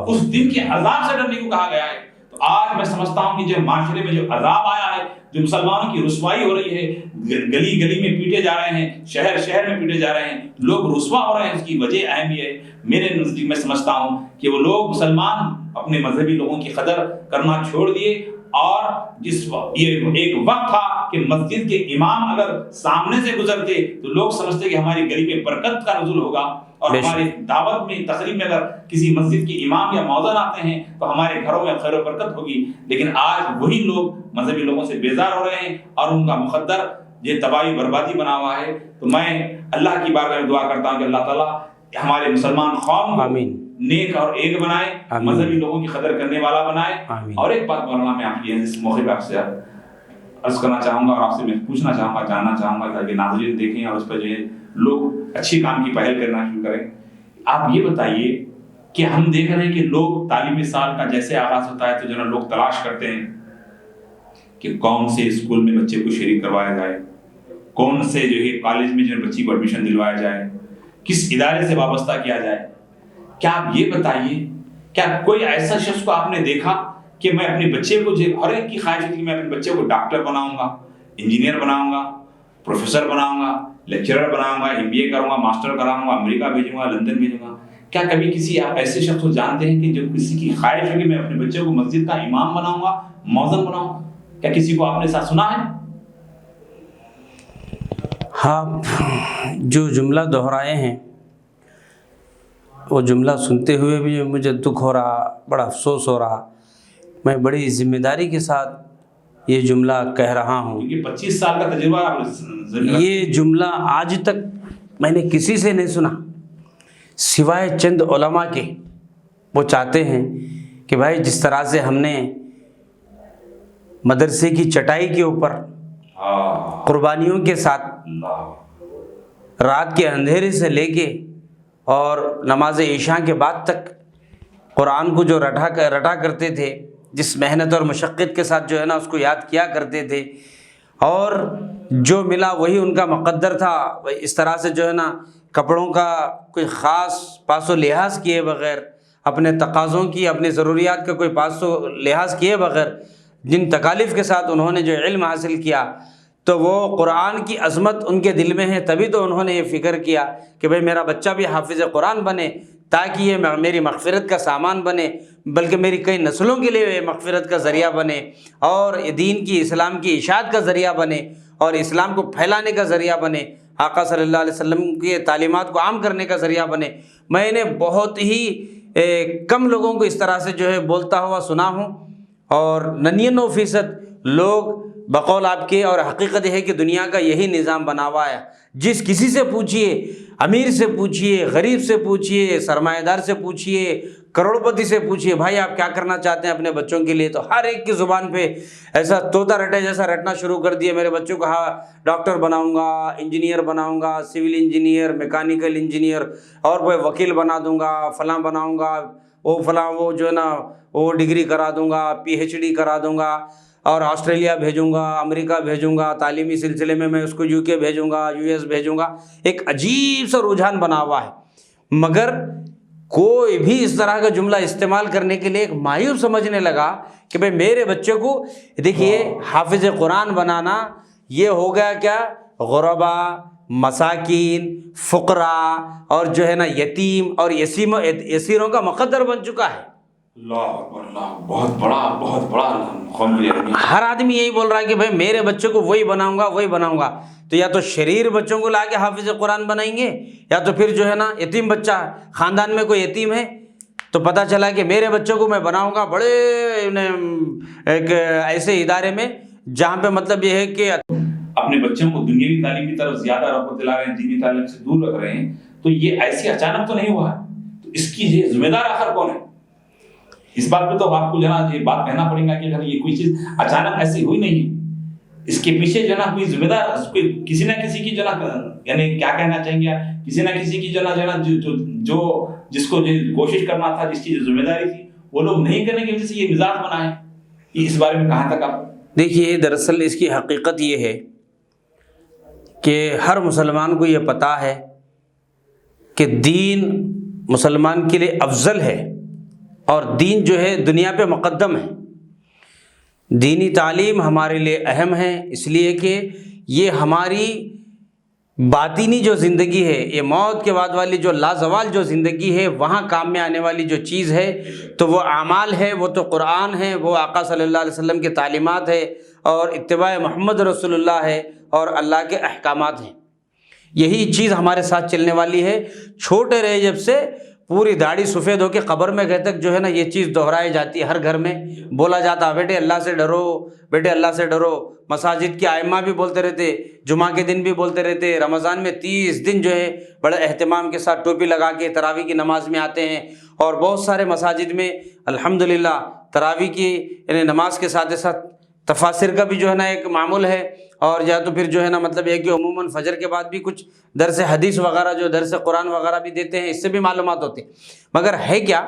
اس دن کے عذاب سے ڈرنے کو کہا گیا ہے۔ تو آج میں سمجھتا ہوں کہ جو معاشرے میں جو عذاب آیا ہے، جو مسلمانوں کی رسوائی ہو رہی ہے، گلی گلی میں پیٹے جا رہے ہیں، شہر شہر میں پیٹے جا رہے ہیں، لوگ رسوا ہو رہے ہیں، اس کی وجہ اہم یہ ہے میرے نزدیک، میں سمجھتا ہوں کہ وہ لوگ مسلمان اپنے مذہبی لوگوں کی قدر کرنا چھوڑ دیے، اور یہ ایک وقت تھا کہ مسجد کے امام اگر سامنے سے گزرتے تو لوگ سمجھتے کہ ہماری گلی میں برکت کا نزول ہوگا، اور ہماری دعوت میں تقریب میں اگر کسی مسجد کے امام یا مؤذن آتے ہیں تو ہمارے گھروں میں خیر و برکت ہوگی۔ لیکن آج وہی لوگ مذہبی لوگوں سے بیزار ہو رہے ہیں اور ان کا مقدر یہ تباہی بربادی بنا ہوا ہے۔ تو میں اللہ کی بارگاہ میں دعا کرتا ہوں کہ اللہ تعالیٰ ہمارے مسلمان قوم کو نیک اور ایک بنائے، مذہبی لوگوں کی قدر کرنے والا بنائے۔ اور ایک بات مولانا میں آپ کی اس موقع پہ آپ سے عرض کرنا چاہوں گا اور آپ سے میں پوچھنا چاہوں گا، جاننا چاہوں گا تاکہ ناظرین دیکھیں اور اس پر جو ہے لوگ اچھی کام کی پہل کرنا شروع کریں۔ آپ یہ بتائیے کہ ہم دیکھ رہے ہیں کہ لوگ تعلیمی سال کا جیسے آغاز ہوتا ہے تو جو ہے لوگ تلاش کرتے ہیں کہ کون سے اسکول میں بچے کو شریک کروایا جائے، کون سے جو ہے کالج میں جو ہے بچی کو ایڈمیشن دلوایا جائے، کس ادارے سے وابستہ کیا جائے۔ کیا آپ یہ بتائیے، کیا کوئی ایسا شخص کو آپ نے دیکھا کہ میں اپنے بچے کو، ہر ایک کی خواہش ہوتی ہے کہ میں اپنے بچے کو ڈاکٹر بناؤں گا، انجینئر بناؤں گا، پروفیسر بناؤں گا، لیکچرر بناؤں گا، MBA کروں گا، ماسٹر کراؤں گا، امریکہ بھیجوں گا، لندن بھیجوں گا۔ کیا کبھی کسی آپ ایسے شخص کو جانتے ہیں کہ جو کسی کی خواہش ہوگی میں اپنے بچے کو مسجد کا امام بناؤں گا، مؤذن بناؤں گا؟ کیا کسی کو آپ نے ساتھ سنا ہے؟ ہاں، جو جملہ دہرائے ہیں وہ جملہ سنتے ہوئے بھی مجھے دکھ ہو رہا، بڑا افسوس ہو رہا۔ میں بڑی ذمہ داری کے ساتھ یہ جملہ کہہ رہا ہوں، کیونکہ 25 سال کا تجربہ آپ یہ جملہ آج تک میں نے کسی سے نہیں سنا سوائے چند علماء کے۔ وہ چاہتے ہیں کہ بھائی جس طرح سے ہم نے مدرسے کی چٹائی کے اوپر قربانیوں کے ساتھ رات کے اندھیرے سے لے کے اور نماز عشاء کے بعد تک قرآن کو جو رٹا کرتے تھے، جس محنت اور مشقت کے ساتھ جو ہے نا اس کو یاد کیا کرتے تھے، اور جو ملا وہی ان کا مقدر تھا، اس طرح سے جو ہے نا کپڑوں کا کوئی خاص پاس و لحاظ کیے بغیر، اپنے تقاضوں کی، اپنی ضروریات کا کوئی پاس و لحاظ کیے بغیر جن تکالیف کے ساتھ انہوں نے جو علم حاصل کیا، تو وہ قرآن کی عظمت ان کے دل میں ہے، تبھی تو انہوں نے یہ فکر کیا کہ بھئی میرا بچہ بھی حافظ قرآن بنے تاکہ یہ میری مغفرت کا سامان بنے، بلکہ میری کئی نسلوں کے لیے یہ مغفرت کا ذریعہ بنے، اور دین کی، اسلام کی اشاعت کا ذریعہ بنے، اور اسلام کو پھیلانے کا ذریعہ بنے، آقا صلی اللہ علیہ وسلم کی تعلیمات کو عام کرنے کا ذریعہ بنے۔ میں نے بہت ہی کم لوگوں کو اس طرح سے جو ہے بولتا ہوا سنا ہوں، اور 99% لوگ بقول آپ کے، اور حقیقت ہے کہ دنیا کا یہی نظام بنا ہوا ہے۔ جس کسی سے پوچھئے، امیر سے پوچھئے، غریب سے پوچھئے، سرمایہ دار سے پوچھئے، کروڑ پتی سے پوچھئے، بھائی آپ کیا کرنا چاہتے ہیں اپنے بچوں کے لیے، تو ہر ایک کی زبان پہ ایسا طوطا رٹے جیسا رٹنا شروع کر دیا، میرے بچوں کو ڈاکٹر بناؤں گا، انجینئر بناؤں گا، سول انجینئر، میکینیکل انجینئر، اور وہ وکیل بنا دوں گا، فلاں بناؤں گا، وہ فلاں، وہ جو ہے نا وہ ڈگری کرا دوں گا، PhD کرا دوں گا، اور آسٹریلیا بھیجوں گا، امریکہ بھیجوں گا، تعلیمی سلسلے میں اس کو UK بھیجوں گا، US بھیجوں گا۔ ایک عجیب سا رجحان بنا ہوا ہے، مگر کوئی بھی اس طرح کا جملہ استعمال کرنے کے لیے ایک مایوس سمجھنے لگا کہ بھئی میرے بچے کو، دیکھیے حافظ قرآن بنانا یہ ہو گیا کیا، غربا، مساکین، فقراء، اور جو ہے نا یتیم اور یسیروں کا مقدر بن چکا ہے۔ اللہ، بہت بڑا قوم کے لیے۔ ہر آدمی یہی بول رہا ہے کہ بھائی میرے بچوں کو وہی بناؤں گا، تو یا تو شریر بچوں کو لا کے حافظ قرآن بنائیں گے، یا تو پھر جو ہے نا یتیم بچہ، خاندان میں کوئی یتیم ہے تو پتہ چلا کہ میرے بچوں کو میں بناؤں گا بڑے ایک ایسے ادارے میں جہاں پہ مطلب یہ ہے کہ اپنے بچوں کو دنیاوی تعلیم کی طرف زیادہ رغبت دلا رہے ہیں، دینی تعلیم سے دور رکھ رہے ہیں، تو یہ ایسی اچانک تو نہیں ہوا ہے، تو اس کی یہ ذمہ دار آخر کون ہے؟ اس بات پہ تو آپ کو جناب یہ بات کہنا پڑے گا کہ اگر یہ کوئی چیز اچانک ایسی ہوئی نہیں ہے، اس کے پیچھے جو ہے نا کوئی ذمہ دار، کسی نہ کسی کی جو ہے نا، یعنی کیا کہنا چاہیں گے، کسی نہ کسی کی جو ہے نا جو جس کو کوشش کرنا تھا، جس کی جو ذمہ داری تھی، وہ لوگ نہیں کرنے کی وجہ سے یہ مزاج بنا ہے۔ اس بارے میں کہاں تک آپ دیکھیے، دراصل اس کی حقیقت یہ ہے کہ ہر مسلمان کو یہ پتہ ہے کہ دین مسلمان کے لیے افضل ہے، اور دین جو ہے دنیا پہ مقدم ہے، دینی تعلیم ہمارے لیے اہم ہے، اس لیے کہ یہ ہماری باطنی جو زندگی ہے، یہ موت کے بعد والی جو لازوال جو زندگی ہے، وہاں کام میں آنے والی جو چیز ہے تو وہ اعمال ہے، وہ تو قرآن ہے، وہ آقا صلی اللہ علیہ وسلم کے تعلیمات ہے، اور اتباع محمد رسول اللہ ہے، اور اللہ کے احکامات ہیں۔ یہی چیز ہمارے ساتھ چلنے والی ہے۔ چھوٹے رہے جب سے پوری داڑھی سفید ہو کے قبر میں گئے تک جو ہے نا یہ چیز دہرائی جاتی ہے، ہر گھر میں بولا جاتا، بیٹے اللہ سے ڈرو، بیٹے اللہ سے ڈرو۔ مساجد کے ائمہ بھی بولتے رہتے، جمعہ کے دن بھی بولتے رہتے، رمضان میں 30 دن جو ہے بڑے اہتمام کے ساتھ ٹوپی لگا کے تراویح کی نماز میں آتے ہیں، اور بہت سارے مساجد میں الحمدللہ تراویح کی یعنی نماز کے ساتھ ساتھ تفاسیر کا بھی جو ہے نا ایک معمول ہے، اور یا تو پھر جو ہے نا مطلب یہ کہ عموماً فجر کے بعد بھی کچھ درس حدیث وغیرہ جو درس قرآن وغیرہ بھی دیتے ہیں، اس سے بھی معلومات ہوتی ہیں۔ مگر ہے کیا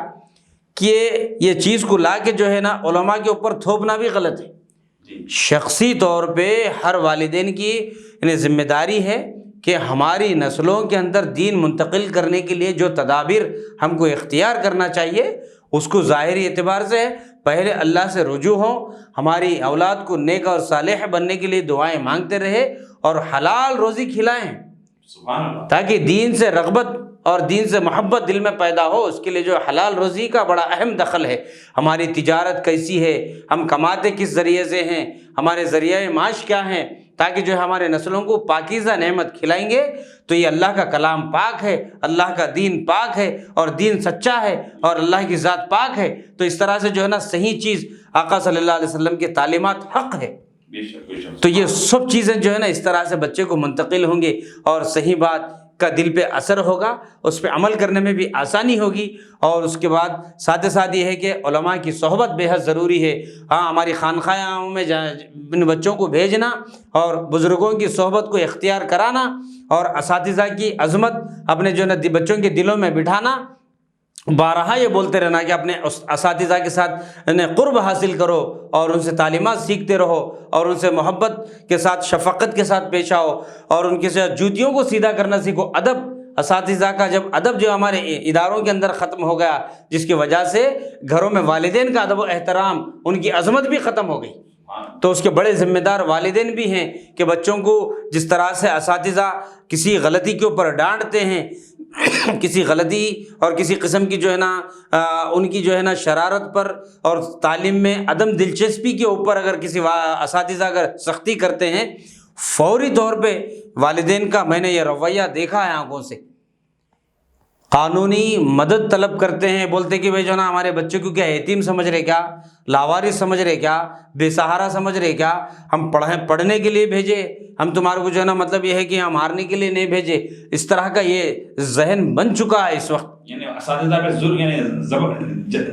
کہ یہ چیز کو لا کے جو ہے نا علماء کے اوپر تھوپنا بھی غلط ہے۔ شخصی طور پہ ہر والدین کی یعنی ذمہ داری ہے کہ ہماری نسلوں کے اندر دین منتقل کرنے کے لیے جو تدابیر ہم کو اختیار کرنا چاہیے اس کو ظاہری اعتبار سے پہلے اللہ سے رجوع ہوں، ہماری اولاد کو نیک اور صالح بننے کے لیے دعائیں مانگتے رہے، اور حلال روزی کھلائیں سبحان اللہ، تاکہ دین سے رغبت اور دین سے محبت دل میں پیدا ہو۔ اس کے لیے جو حلال روزی کا بڑا اہم دخل ہے۔ ہماری تجارت کیسی ہے، ہم کماتے کس ذریعے سے ہیں، ہمارے ذریعہ معاش کیا ہیں، تاکہ جو ہمارے نسلوں کو پاکیزہ نعمت کھلائیں گے تو یہ اللہ کا کلام پاک ہے، اللہ کا دین پاک ہے، اور دین سچا ہے، اور اللہ کی ذات پاک ہے، تو اس طرح سے جو ہے نا صحیح چیز آقا صلی اللہ علیہ وسلم کے تعلیمات حق ہے، بے شک بے شک۔ تو یہ سب چیزیں جو ہے نا اس طرح سے بچے کو منتقل ہوں گے، اور صحیح بات کا دل پہ اثر ہوگا، اس پہ عمل کرنے میں بھی آسانی ہوگی۔ اور اس کے بعد ساتھ ساتھ یہ ہے کہ علماء کی صحبت بے حد ضروری ہے۔ ہاں، ہماری خانقاہوں میں ان بچوں کو بھیجنا اور بزرگوں کی صحبت کو اختیار کرانا، اور اساتذہ کی عظمت اپنے جو ہے نا بچوں کے دلوں میں بٹھانا، بارہا یہ بولتے رہنا کہ اپنے اساتذہ کے ساتھ قرب حاصل کرو، اور ان سے تعلیمات سیکھتے رہو، اور ان سے محبت کے ساتھ شفقت کے ساتھ پیش آؤ، اور ان کے ساتھ جوتیوں کو سیدھا کرنا سیکھو۔ ادب اساتذہ کا جب ادب جو ہمارے اداروں کے اندر ختم ہو گیا، جس کی وجہ سے گھروں میں والدین کا ادب و احترام، ان کی عظمت بھی ختم ہو گئی، تو اس کے بڑے ذمہ دار والدین بھی ہیں کہ بچوں کو جس طرح سے اساتذہ کسی غلطی کے اوپر ڈانٹتے ہیں، کسی غلطی اور کسی قسم کی جو ہے نا ان کی جو ہے نا شرارت پر اور تعلیم میں عدم دلچسپی کے اوپر اگر کسی اساتذہ اگر سختی کرتے ہیں، فوری طور پہ والدین کا میں نے یہ رویہ دیکھا ہے آنکھوں سے، قانونی مدد طلب کرتے ہیں، بولتے کہ بھائی جو نا ہمارے بچے کو کیا یتیم سمجھ رہے کیا، لاوارث سمجھ رہے کیا، بے سہارا سمجھ رہے کیا، ہم پڑھنے کے لیے بھیجے، ہم تمہارے کو جو ہے نا مطلب یہ ہے کہ ہم مارنے کے لیے نہیں بھیجے۔ اس طرح کا یہ ذہن بن چکا ہے اس وقت، یعنی اساتذہ پہ ظلم، یعنی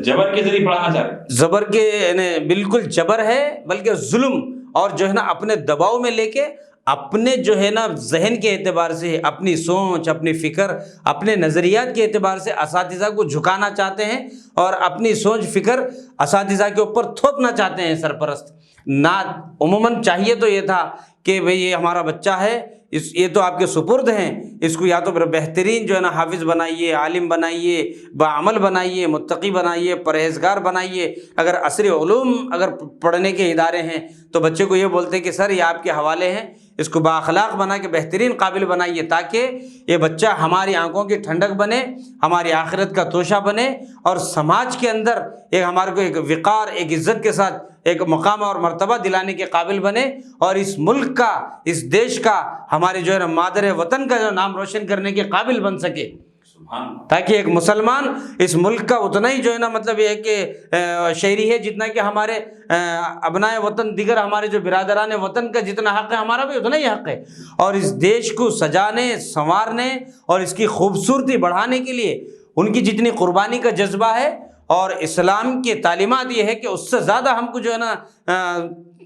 جبر کے ذریعے پڑھانا چاہ رہے، زبر کے یعنی بالکل جبر ہے، بلکہ ظلم، اور جو ہے نا اپنے دباؤ میں لے کے اپنے جو ہے نا ذہن کے اعتبار سے، اپنی سوچ، اپنی فکر، اپنے نظریات کے اعتبار سے اساتذہ کو جھکانا چاہتے ہیں، اور اپنی سوچ فکر اساتذہ کے اوپر تھوپنا چاہتے ہیں سرپرست۔ نہ عموماً چاہیے تو یہ تھا کہ بھئی یہ ہمارا بچہ ہے، یہ تو آپ کے سپرد ہیں، اس کو یا تو بہترین جو ہے نا حافظ بنائیے، عالم بنائیے، بعمل بنائیے، متقی بنائیے، پرہیزگار بنائیے۔ اگر عصری علوم اگر پڑھنے کے ادارے ہیں تو بچے کو یہ بولتے ہیں کہ سر یہ آپ کے حوالے ہیں، اس کو بااخلاق بنا کے بہترین قابل بنائیے، تاکہ یہ بچہ ہماری آنکھوں کی ٹھنڈک بنے، ہماری آخرت کا توشہ بنے، اور سماج کے اندر ایک ہمارے کو ایک وقار، ایک عزت کے ساتھ ایک مقام اور مرتبہ دلانے کے قابل بنے، اور اس ملک کا، اس دیش کا، ہمارے جو ہے نا مادر وطن کا جو نام روشن کرنے کے قابل بن سکے، تاکہ ایک مسلمان اس ملک کا اتنا ہی جو ہے نا مطلب یہ ہے کہ شہری ہے جتنا کہ ہمارے ابنائے وطن، دیگر ہمارے جو برادران وطن کا جتنا حق ہے ہمارا بھی اتنا ہی حق ہے۔ اور اس دیش کو سجانے، سنوارنے اور اس کی خوبصورتی بڑھانے کے لیے ان کی جتنی قربانی کا جذبہ ہے، اور اسلام کی تعلیمات یہ ہے کہ اس سے زیادہ ہم کو جو ہے نا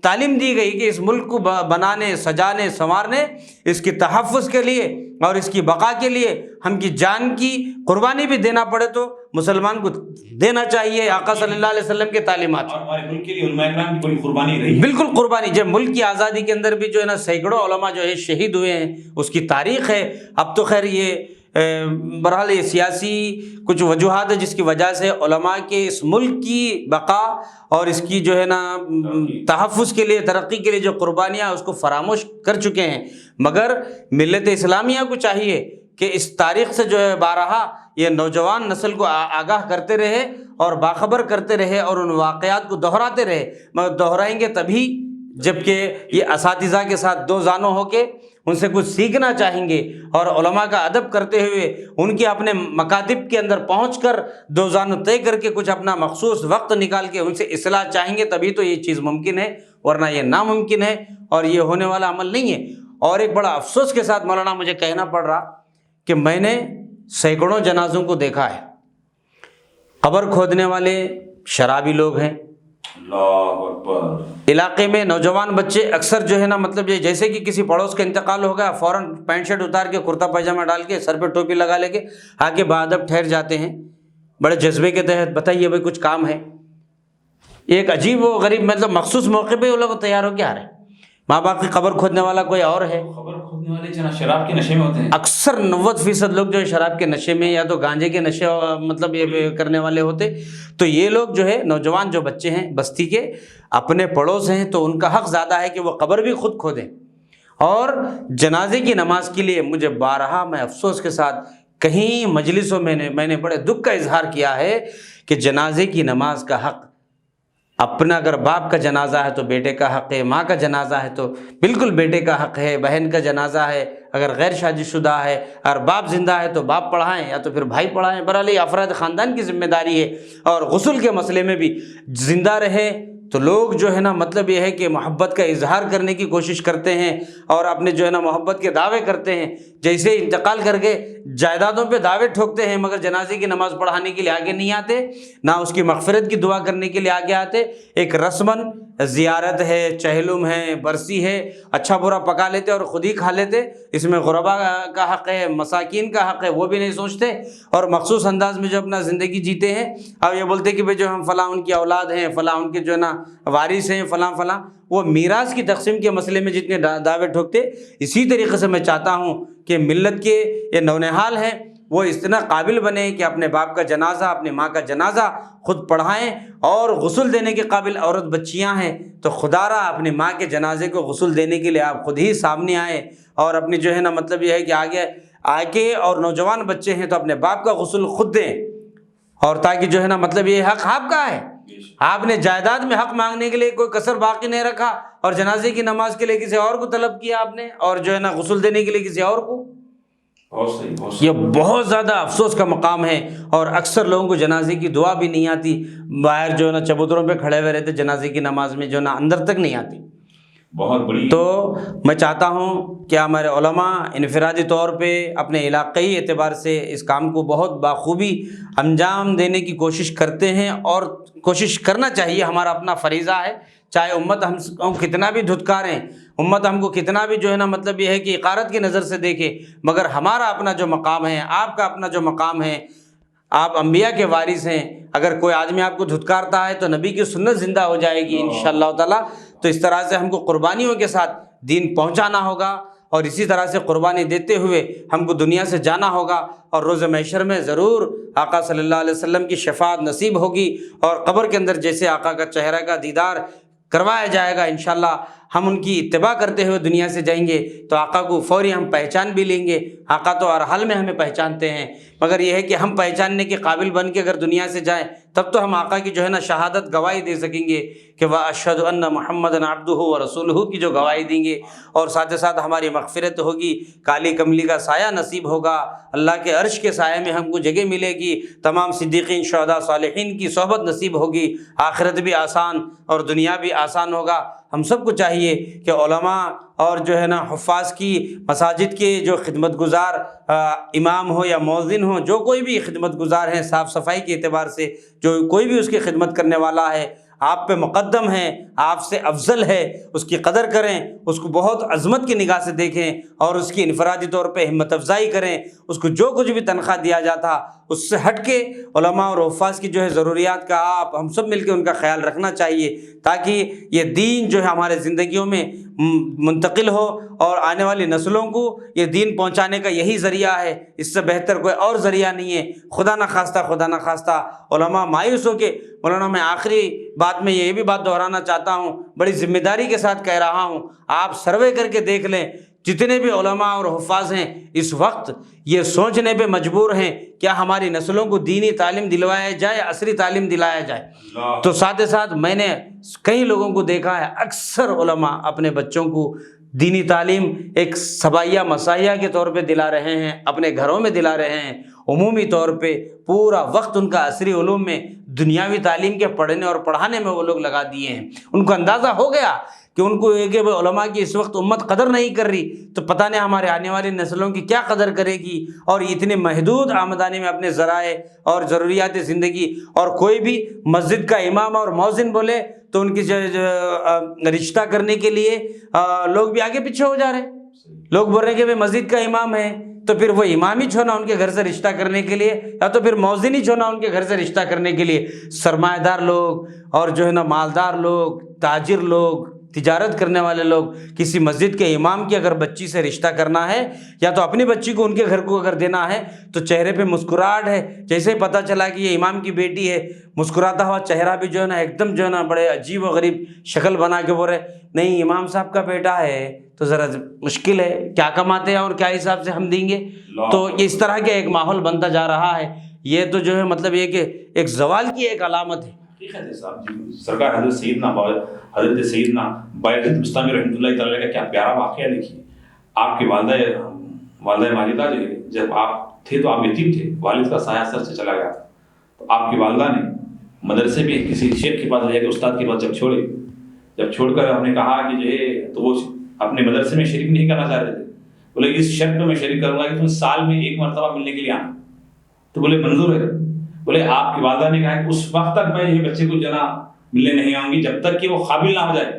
تعلیم دی گئی کہ اس ملک کو بنانے، سجانے، سنوارنے، اس کی تحفظ کے لیے اور اس کی بقا کے لیے ہم کی جان کی قربانی بھی دینا پڑے تو مسلمان کو دینا چاہیے۔ آقا صلی اللہ علیہ وسلم کے تعلیمات، اور ہمارے ملک کے لیے علماء کرام کی بڑی قربانی رہی ہے، بالکل قربانی۔ جب ملک کی آزادی کے اندر بھی جو ہے نا سینکڑوں علماء جو ہے شہید ہوئے ہیں، اس کی تاریخ ہے۔ اب تو خیر یہ بہرحال یہ سیاسی کچھ وجوہات ہے جس کی وجہ سے علماء کے اس ملک کی بقا اور اس کی جو ہے نا تحفظ کے لیے، ترقی کے لیے جو قربانیاں اس کو فراموش کر چکے ہیں۔ مگر ملت اسلامیہ کو چاہیے کہ اس تاریخ سے جو ہے بارہا یہ نوجوان نسل کو آگاہ کرتے رہے اور باخبر کرتے رہے اور ان واقعات کو دہراتے رہے، مگر دہرائیں گے تبھی جب کہ یہ اساتذہ کے ساتھ دو زانوں ہو کے ان سے کچھ سیکھنا چاہیں گے، اور علماء کا ادب کرتے ہوئے ان کے اپنے مکاتب کے اندر پہنچ کر دو زانوں طے کر کے کچھ اپنا مخصوص وقت نکال کے ان سے اصلاح چاہیں گے، تبھی تو یہ چیز ممکن ہے، ورنہ یہ ناممکن ہے اور یہ ہونے والا عمل نہیں ہے۔ اور ایک بڑا افسوس کے ساتھ مولانا مجھے کہنا پڑ رہا کہ میں نے سینکڑوں جنازوں کو دیکھا ہے، قبر کھودنے والے شرابی لوگ ہیں، اللہ اکبر، علاقے میں نوجوان بچے اکثر جو ہے نا مطلب یہ جیسے کہ کسی پڑوس کا انتقال ہو گیا فوراً پینٹ شرٹ اتار کے کرتا پاجامہ ڈال کے سر پہ ٹوپی لگا لے کے آگے بادب ٹھہر جاتے ہیں بڑے جذبے کے تحت، بتائیے بھائی کچھ کام ہے؟ ایک عجیب و غریب مطلب مخصوص موقع پہ وہ لوگ تیار ہو کے آ رہے ہیں، ماں باپ کی قبر کھودنے والا کوئی اور ہے۔ خبر کھودنے والے جناب شراب کے نشے میں ہوتے ہیں، اکثر 90% لوگ جو ہے شراب کے نشے میں یا تو گانجے کے نشے مطلب یہ کرنے والے ہوتے۔ تو یہ لوگ جو ہے نوجوان جو بچے ہیں بستی کے اپنے پڑوس ہیں تو ان کا حق زیادہ ہے کہ وہ قبر بھی خود کھودیں۔ اور جنازے کی نماز کے لیے مجھے بارہا میں افسوس کے ساتھ کہیں مجلسوں میں نے بڑے دکھ کا اظہار کیا ہے کہ جنازے کی نماز کا حق اپنا، اگر باپ کا جنازہ ہے تو بیٹے کا حق ہے، ماں کا جنازہ ہے تو بالکل بیٹے کا حق ہے، بہن کا جنازہ ہے اگر غیر شادی شدہ ہے، اگر باپ زندہ ہے تو باپ پڑھائیں یا تو پھر بھائی پڑھائیں، بہرحال یہ افراد خاندان کی ذمہ داری ہے۔ اور غسل کے مسئلے میں بھی زندہ رہے تو لوگ جو ہے نا مطلب یہ ہے کہ محبت کا اظہار کرنے کی کوشش کرتے ہیں اور اپنے جو ہے نا محبت کے دعوے کرتے ہیں، جیسے انتقال کر کے جائیدادوں پہ دعوے ٹھوکتے ہیں مگر جنازے کی نماز پڑھانے کے لیے آگے نہیں آتے، نہ اس کی مغفرت کی دعا کرنے کے لیے آگے آتے۔ ایک رسماً زیارت ہے، چہلم ہے، برسی ہے، اچھا برا پکا لیتے اور خود ہی کھا لیتے، اس میں غربا کا حق ہے، مساکین کا حق ہے، وہ بھی نہیں سوچتے، اور مخصوص انداز میں جو اپنا زندگی جیتے ہیں۔ اب یہ بولتے کہ بھئی جو ہم فلاں ان کی اولاد ہیں، فلاں ان کے جو ہے نا وارث ہیں، فلاں فلاں، وہ میراث کی تقسیم کے مسئلے میں جتنے دعوے ٹھوکتے، اسی طریقے سے میں چاہتا ہوں کہ ملت کے یہ نونہال ہیں وہ اتنا قابل بنے کہ اپنے باپ کا جنازہ، اپنی ماں کا جنازہ خود پڑھائیں، اور غسل دینے کے قابل عورت بچیاں ہیں تو خدا را اپنی ماں کے جنازے کو غسل دینے کے لیے آپ خود ہی سامنے آئیں، اور اپنی جو ہے نا مطلب یہ ہے کہ آگے اور نوجوان بچے ہیں تو اپنے باپ کا غسل خود دیں، اور تاکہ جو ہے نا مطلب یہ حق آپ کا ہے۔ آپ نے جائیداد میں حق مانگنے کے لیے کوئی کسر باقی نہیں رکھا، اور جنازے کی نماز کے لیے کسی اور کو طلب کیا آپ نے، اور جو ہے نا غسل دینے کے لیے کسی اور کو۔ یہ بہت زیادہ افسوس کا مقام ہے، اور اکثر لوگوں کو جنازے کی دعا بھی نہیں آتی، باہر جو ہے نا چبوتروں پہ کھڑے ہوئے رہتے، جنازے کی نماز میں جو ہے نا اندر تک نہیں آتی۔ بہت بڑی تو میں چاہتا ہوں کہ ہمارے علماء انفرادی طور پہ اپنے علاقائی اعتبار سے اس کام کو بہت بخوبی انجام دینے کی کوشش کرتے ہیں، اور کوشش کرنا چاہیے، ہمارا اپنا فریضہ ہے، چاہے امت ہم کو کتنا بھی دھتکاریں، امت ہم کو کتنا بھی جو ہے نا مطلب یہ ہے کہ اقارت کی نظر سے دیکھے، مگر ہمارا اپنا جو مقام ہے، آپ کا اپنا جو مقام ہے، آپ انبیاء کے وارث ہیں، اگر کوئی آدمی آپ کو دھتکارتا ہے تو نبی کی سنت زندہ ہو جائے گی انشاءاللہ تعالی۔ تو اس طرح سے ہم کو قربانیوں کے ساتھ دین پہنچانا ہوگا، اور اسی طرح سے قربانی دیتے ہوئے ہم کو دنیا سے جانا ہوگا، اور روز محشر میں ضرور آقا صلی اللہ علیہ وسلم کی شفاعت نصیب ہوگی، اور قبر کے اندر جیسے آقا کا چہرہ کا دیدار کروایا جائے گا انشاءاللہ، ہم ان کی اتباع کرتے ہوئے دنیا سے جائیں گے تو آقا کو فوری ہم پہچان بھی لیں گے۔ آقا تو ہر حال میں ہمیں پہچانتے ہیں، مگر یہ ہے کہ ہم پہچاننے کے قابل بن کے اگر دنیا سے جائیں تب تو ہم آقا کی جو ہے نا شہادت گواہی دے سکیں گے کہ وَأَشْهَدُ أَنَّ مُحَمَّدًا عَبْدُهُ وَرَسُولُهُ کی جو گواہی دیں گے، اور ساتھ ساتھ ہماری مغفرت ہوگی، کالی کملی کا سایہ نصیب ہوگا، اللہ کے عرش کے سائے میں ہم کو جگہ ملے گی، تمام صدیقین، شہداء، صالحین کی صحبت نصیب ہوگی، آخرت بھی آسان اور دنیا بھی آسان ہوگا۔ ہم سب کو چاہیے کہ علماء اور جو ہے نا حفاظ کی، مساجد کے جو خدمت گزار امام ہو یا مؤذن ہو، جو کوئی بھی خدمت گزار ہیں، صاف صفائی کے اعتبار سے جو کوئی بھی اس کی خدمت کرنے والا ہے، آپ پہ مقدم ہے، آپ سے افضل ہے، اس کی قدر کریں، اس کو بہت عظمت کی نگاہ سے دیکھیں، اور اس کی انفرادی طور پہ ہمت افزائی کریں، اس کو جو کچھ بھی تنخواہ دیا جاتا اس سے ہٹ کے علماء اور حفاظ کی جو ہے ضروریات کا ہم سب مل کے ان کا خیال رکھنا چاہیے، تاکہ یہ دین جو ہے ہمارے زندگیوں میں منتقل ہو اور آنے والی نسلوں کو یہ دین پہنچانے کا یہی ذریعہ ہے، اس سے بہتر کوئی اور ذریعہ نہیں ہے۔ خدا نہ خواستہ علماء مایوس ہو کے، مولانا میں آخری بات میں یہ بھی بات دہرانا چاہتا ہوں، بڑی ذمہ داری کے ساتھ کہہ رہا ہوں، آپ سروے کر کے دیکھ لیں، جتنے بھی علماء اور حفاظ ہیں اس وقت یہ سوچنے پہ مجبور ہیں کیا ہماری نسلوں کو دینی تعلیم دلوایا جائے، عصری تعلیم دلایا جائے۔ تو ساتھ ساتھ میں نے کئی لوگوں کو دیکھا ہے، اکثر علماء اپنے بچوں کو دینی تعلیم ایک صباحیہ مسائیہ کے طور پہ دلا رہے ہیں، اپنے گھروں میں دلا رہے ہیں، عمومی طور پہ پورا وقت ان کا عصری علوم میں، دنیاوی تعلیم کے پڑھنے اور پڑھانے میں وہ لوگ لگا دیے ہیں۔ ان کو اندازہ ہو گیا کہ ان کو کہ علماء کی اس وقت امت قدر نہیں کر رہی، تو پتہ نہیں ہمارے آنے والی نسلوں کی کیا قدر کرے گی، اور اتنے محدود آمدانی میں اپنے ذرائع اور ضروریات زندگی، اور کوئی بھی مسجد کا امام اور مؤذن بولے تو ان کی رشتہ کرنے کے لیے لوگ بھی آگے پیچھے ہو جا رہے ہیں۔ لوگ بول رہے ہیں کہ بھائی مسجد کا امام ہے تو پھر وہ امام ہی چھونا ان کے گھر سے رشتہ کرنے کے لیے، یا تو پھر مؤذن ہی چھونا ان کے گھر سے رشتہ کرنے کے لیے۔ سرمایہ دار لوگ اور جو ہے نا مالدار لوگ، تاجر لوگ، تجارت کرنے والے لوگ کسی مسجد کے امام کی اگر بچی سے رشتہ کرنا ہے، یا تو اپنی بچی کو ان کے گھر کو اگر دینا ہے، تو چہرے پہ مسکراہٹ ہے، جیسے ہی پتہ چلا کہ یہ امام کی بیٹی ہے، مسکراتا ہوا چہرہ بھی جو ہے نا ایک دم جو ہے نا بڑے عجیب و غریب شکل بنا کے بول رہے نہیں امام صاحب کا بیٹا ہے تو ذرا مشکل ہے، کیا کماتے ہیں اور کیا حساب سے ہم دیں گے۔ تو اس طرح کے ایک ماحول بنتا جا رہا ہے۔ یہ تو جو ہے مطلب یہ کہ ایک زوال کی ایک علامت ہے۔ حقیقت ہے صاحب جی، سرکار حضرت سیدنا بایزید بستامی رحمۃ اللہ تعالیٰ کا کیا پیارا واقعہ دیکھیے۔ آپ کی والدہ ماجدہ جو ہے، جب آپ تھے تو آپ یتیم تھے، والد کا سایہ سر سے چلا گیا تھا، تو آپ کی والدہ نے مدرسے میں کسی شیخ کے پاس لے کے استاد کے پاس جب چھوڑ کر ہم نے کہا کہ جو ہے تو وہ اپنے مدرسے میں شریک نہیں کرنا چاہ رہے تھے، بولے اس شرط پہ میں شریک کروں گا کہ تم سال میں ایک مرتبہ ملنے کے لیے آنا، تو بولے منظور ہے۔ بولے آپ کی والدہ نے کہا کہ اس وقت تک میں یہ بچے کو ملنے نہیں آؤں گی جب تک کہ وہ قابل نہ ہو جائے،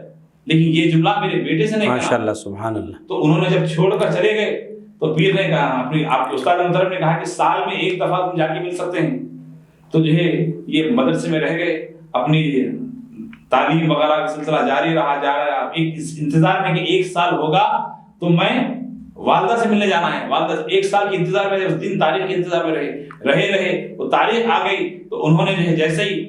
لیکن یہ جملہ میرے بیٹے سے نہیں کہا۔ ماشاءاللہ سبحان اللہ۔ تو انہوں نے جب چھوڑ کر چلے گئے تو پیر نے کہا، آپ کے استاد محترم نے کہا کہ سال میں ایک دفعہ تم جا کے مل سکتے ہیں۔ تو جو ہے یہ مدرسے میں رہ گئے، اپنی تعلیم وغیرہ کا سلسلہ جاری رہا۔ ایک انتظار میں کہ ایک سال ہوگا تو میں والدہ سے ملنے جانا ہے۔ والدہ ایک سال کے انتظار میں، اس دن تاریخ کے انتظار میں رہے، وہ تاریخ آ گئی تو انہوں نے جو ہے جیسے ہی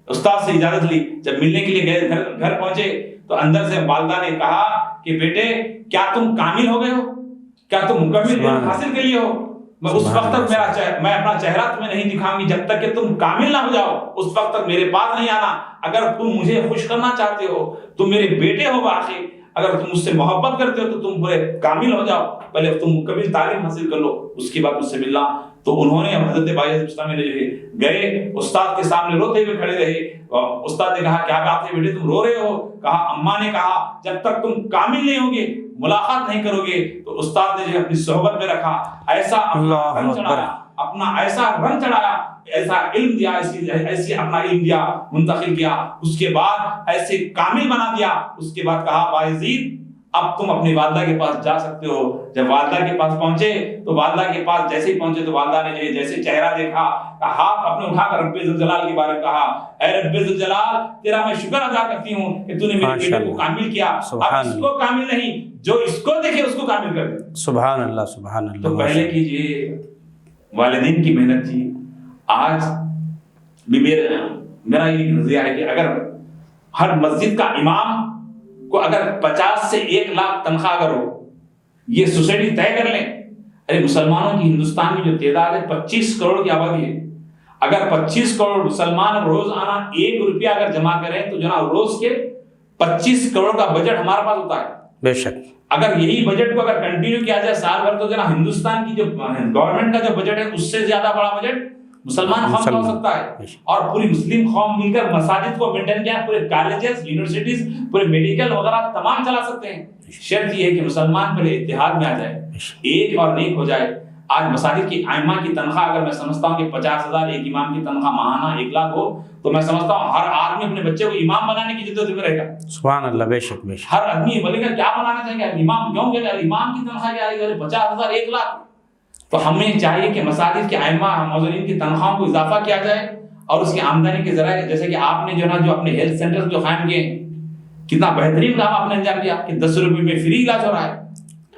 استاد سے اجازت لی، جب ملنے کے لیے گئے، گھر پہنچے تو اندر سے والدہ نے کہا کہ بیٹے کیا تم کامل ہو گئے ہو، کیا تم مکمل حاصل کر لیے ہو؟ میں اس وقت تک میں اپنا چہرہ تمہیں نہیں دکھاؤں گی جب تک کہ تم کامل نہ ہو جاؤ، اس وقت تک میرے پاس نہیں آنا۔ اگر تم مجھے خوش کرنا چاہتے ہو، تم میرے بیٹے ہو باقی، اگر تم مجھ سے محبت کرتے ہو تو تم پورے کامل ہو جاؤ، پہلے تم مکمل تعلیم حاصل کر لو، اس کے بعد مجھ سے ملنا۔ تو انہوں نے حضرت بایزید بستامی نے گئے، استاد کے سامنے روتے ہوئے کھڑے رہے۔ استاد نے کہا کیا بات ہے بیٹے تم رو رہے ہو؟ کہا اماں نے کہا جب تک تم کامل نہیں ہوگے، ملاقات نہیں کرو گے۔ تو استاد نے جو اپنی صحبت میں رکھا، ایسا اپنا ایسا رنگ چڑھایا، ایسا علم دیا، ایسی اپنا علم دیا، منتقل کیا، اس کے بعد ایسے کامل بنا دیا۔ اس کے بعد کہا بایزید اب تم اپنی والدہ کے پاس جا سکتے ہو۔ جب والدہ کے پاس پہنچے تو والدہ کے پاس جیسے ہی پہنچے تو والدہ نے جیسے چہرہ دیکھا، ہاتھ اپنے اٹھا کر رب ذوالجلال کے بارے میں کہا، اے رب ذوالجلال تیرا میں شکر ادا کرتی ہوں کہ تو نے میرے بیٹے کو کامل کیا، اب اس کو کامل نہیں، جو اس کو دیکھے اس کو کامل کر دے۔ سبحان اللہ سبحان اللہ۔ تو پہلے کیجئے والدین کی محنت تھی۔ آج بھی میرا یہ نظریہ ہے کہ اگر ہر مسجد کا امام کو اگر 50 سے 1 لاکھ تنخواہ اگر ہو، یہ سوسائٹی طے کر لیں۔ ارے مسلمانوں کی ہندوستان میں جو تعداد ہے 25 کروڑ کی آبادی ہے، اگر 25 کروڑ مسلمان روزانہ 1 روپیہ اگر جمع کریں تو جناب روز کے 25 کروڑ کا بجٹ ہمارے پاس ہوتا ہے۔ بے شک اگر یہی بجٹ کو اگر کنٹینیو کیا جائے سال بھر تو جناب ہندوستان کی جو گورنمنٹ کا جو بجٹ ہے اس سے زیادہ بڑا بجٹ مسلمان قوم کا ہو سکتا ہے۔ اور پوری مسلم قوم مل کر مساجد کو مینٹین کیا، پورے کالجز، یونیورسٹیز، پورے میڈیکل وغیرہ تمام چلا سکتے ہیں۔ شرط یہ ہے کہ مسلمان پہلے اتحاد میں آ جائے، ایک اور نیک ہو جائے۔ آج مساجد کی ائمہ کی تنخواہ اگر میں سمجھتا ہوں کہ 50,000، ایک امام کی تنخواہ ماہانہ 1 لاکھ ہو تو میں سمجھتا ہوں ہر آدمی اپنے بچے کو امام بنانے کی جدوجہد میں رہے گا۔ سبحان اللہ، بے شک بے شک۔ ہر آدمی بولے گا کیا بنانا چاہیں گے، امام کیوں کہ امام کی تنخواہ کیا ہے 50,000، 1 لاکھ۔ تو ہمیں چاہیے کہ مساجد کے ائمہ مؤذنین کی تنخواہوں کو اضافہ کیا جائے اور اس کی آمدنی کے ذرائع، جیسے کہ آپ نے جو اپنے ہیلتھ سینٹر جو قائم کیے کتنا بہترین کام آپ نے انجام دیا کہ 10 روپے میں فری علاج ہو رہا ہے.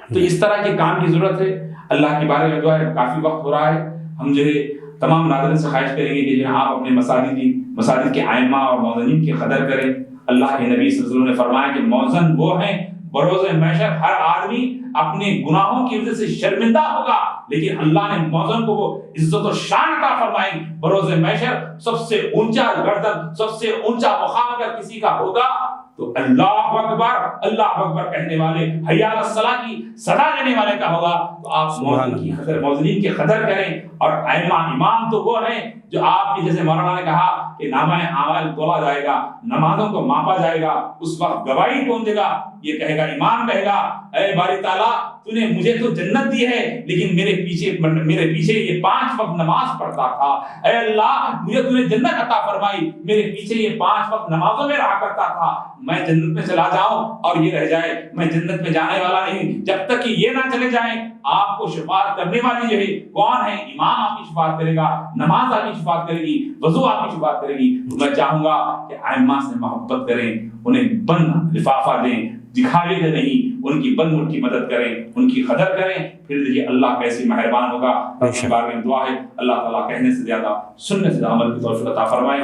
تو اس طرح کے کام کی ضرورت ہے. اللہ کے بارے میں دعا ہے. کافی وقت ہو رہا ہے. ہم جو ہے تمام ناظرین سے خواہش کریں گے کہ جو آپ اپنے مساجد کے ائمہ اور مؤذنین کی قدر کریں. اللہ کے نبی صلی اللہ علیہ وسلم نے فرمایا کہ مؤذن وہ ہیں بروز محشر ہر آدمی اپنے گناہوں کی وجہ سے شرمندہ ہوگا، لیکن اللہ نے مؤذن کو وہ عزت و شان عطا فرمائی. بروز محشر سب سے اونچا گردن، سب سے اونچا مقام اگر کسی کا ہوگا تو اللہ اکبر کہنے والے، حی علی الصلاۃ کی صدا دینے والے کا ہوگا. تو آپ مؤذنین کی قدر کریں. اور ائمہ امام تو وہ ہیں جو آپ کی، جیسے مولانا نے کہا کہ نامہ اعمال تولا جائے گا، نمازوں کو ماپا جائے گا، اس وقت گواہی کون دے گا؟ یہ کہے گا، امام کہے گا، اے باری تعالیٰ تو نے مجھے تو جنت دی ہے، لیکن میرے پیچھے یہ 5 وقت نماز پڑھتا تھا. اے اللہ مجھے تو نے جنت عطا فرمائی، میرے پیچھے یہ 5 وقت نمازوں میں رہا کرتا تھا. میں جنت میں چلا جاؤں اور یہ رہ جائے، میں جنت میں جانے والا نہیں. جب تک کہ یہ نہ چلے جائیں، آپ کو شفاعت کرنے والی جو ہے کون ہے؟ امام آپ کی شفاعت کرے گا، نماز آپ کی شفاعت کرے گی، وضو آپ کی شفاعت کرے گی. تو میں چاہوں گا کہ ائمہ سے محبت کریں، انہیں بند لفافہ دیں، دکھاوے کے نہیں، ان کی بند مٹھ کی مدد کریں، ان کی قدر کریں. پھر دیکھیے اللہ کیسے مہربان ہوگا. اس بارے میں دعا ہے اللہ تعالیٰ کہنے سے زیادہ سننے سے زیادہ عمل کی توفیق عطا فرمائے.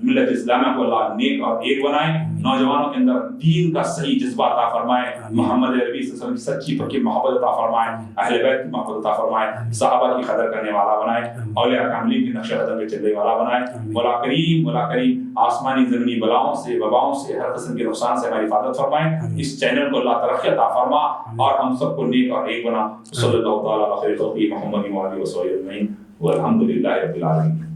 ملت اسلامیہ کو اللہ نیک اور ایک بنائے. نوجوانوں کے اندر دین کا صحیح جذبہ عطا فرمائے. محمد عربی صلی اللہ علیہ وسلم کی سچی پکی محبت عطا فرمائے. اہل بیت کی محبت عطا فرمائے. صحابہ کی قدر کرنے والا بنائے. اولیاء کاملین کی نقش قدم پہ چلنے والا بنائے. مولا کریم آسمانی زمینی بلاؤں سے، وباؤں سے، ہر قسم کے نقصان سے ہماری حفاظت فرمائے. اس چینل کو اللہ ترقی عطا فرما اور ہم سب کو نیک اور ایک بنا. صلی اللہ تعالیٰ علیہ وسلم محمد و آلہ وصحبہ اجمعین والحمد للہ رب العالمین.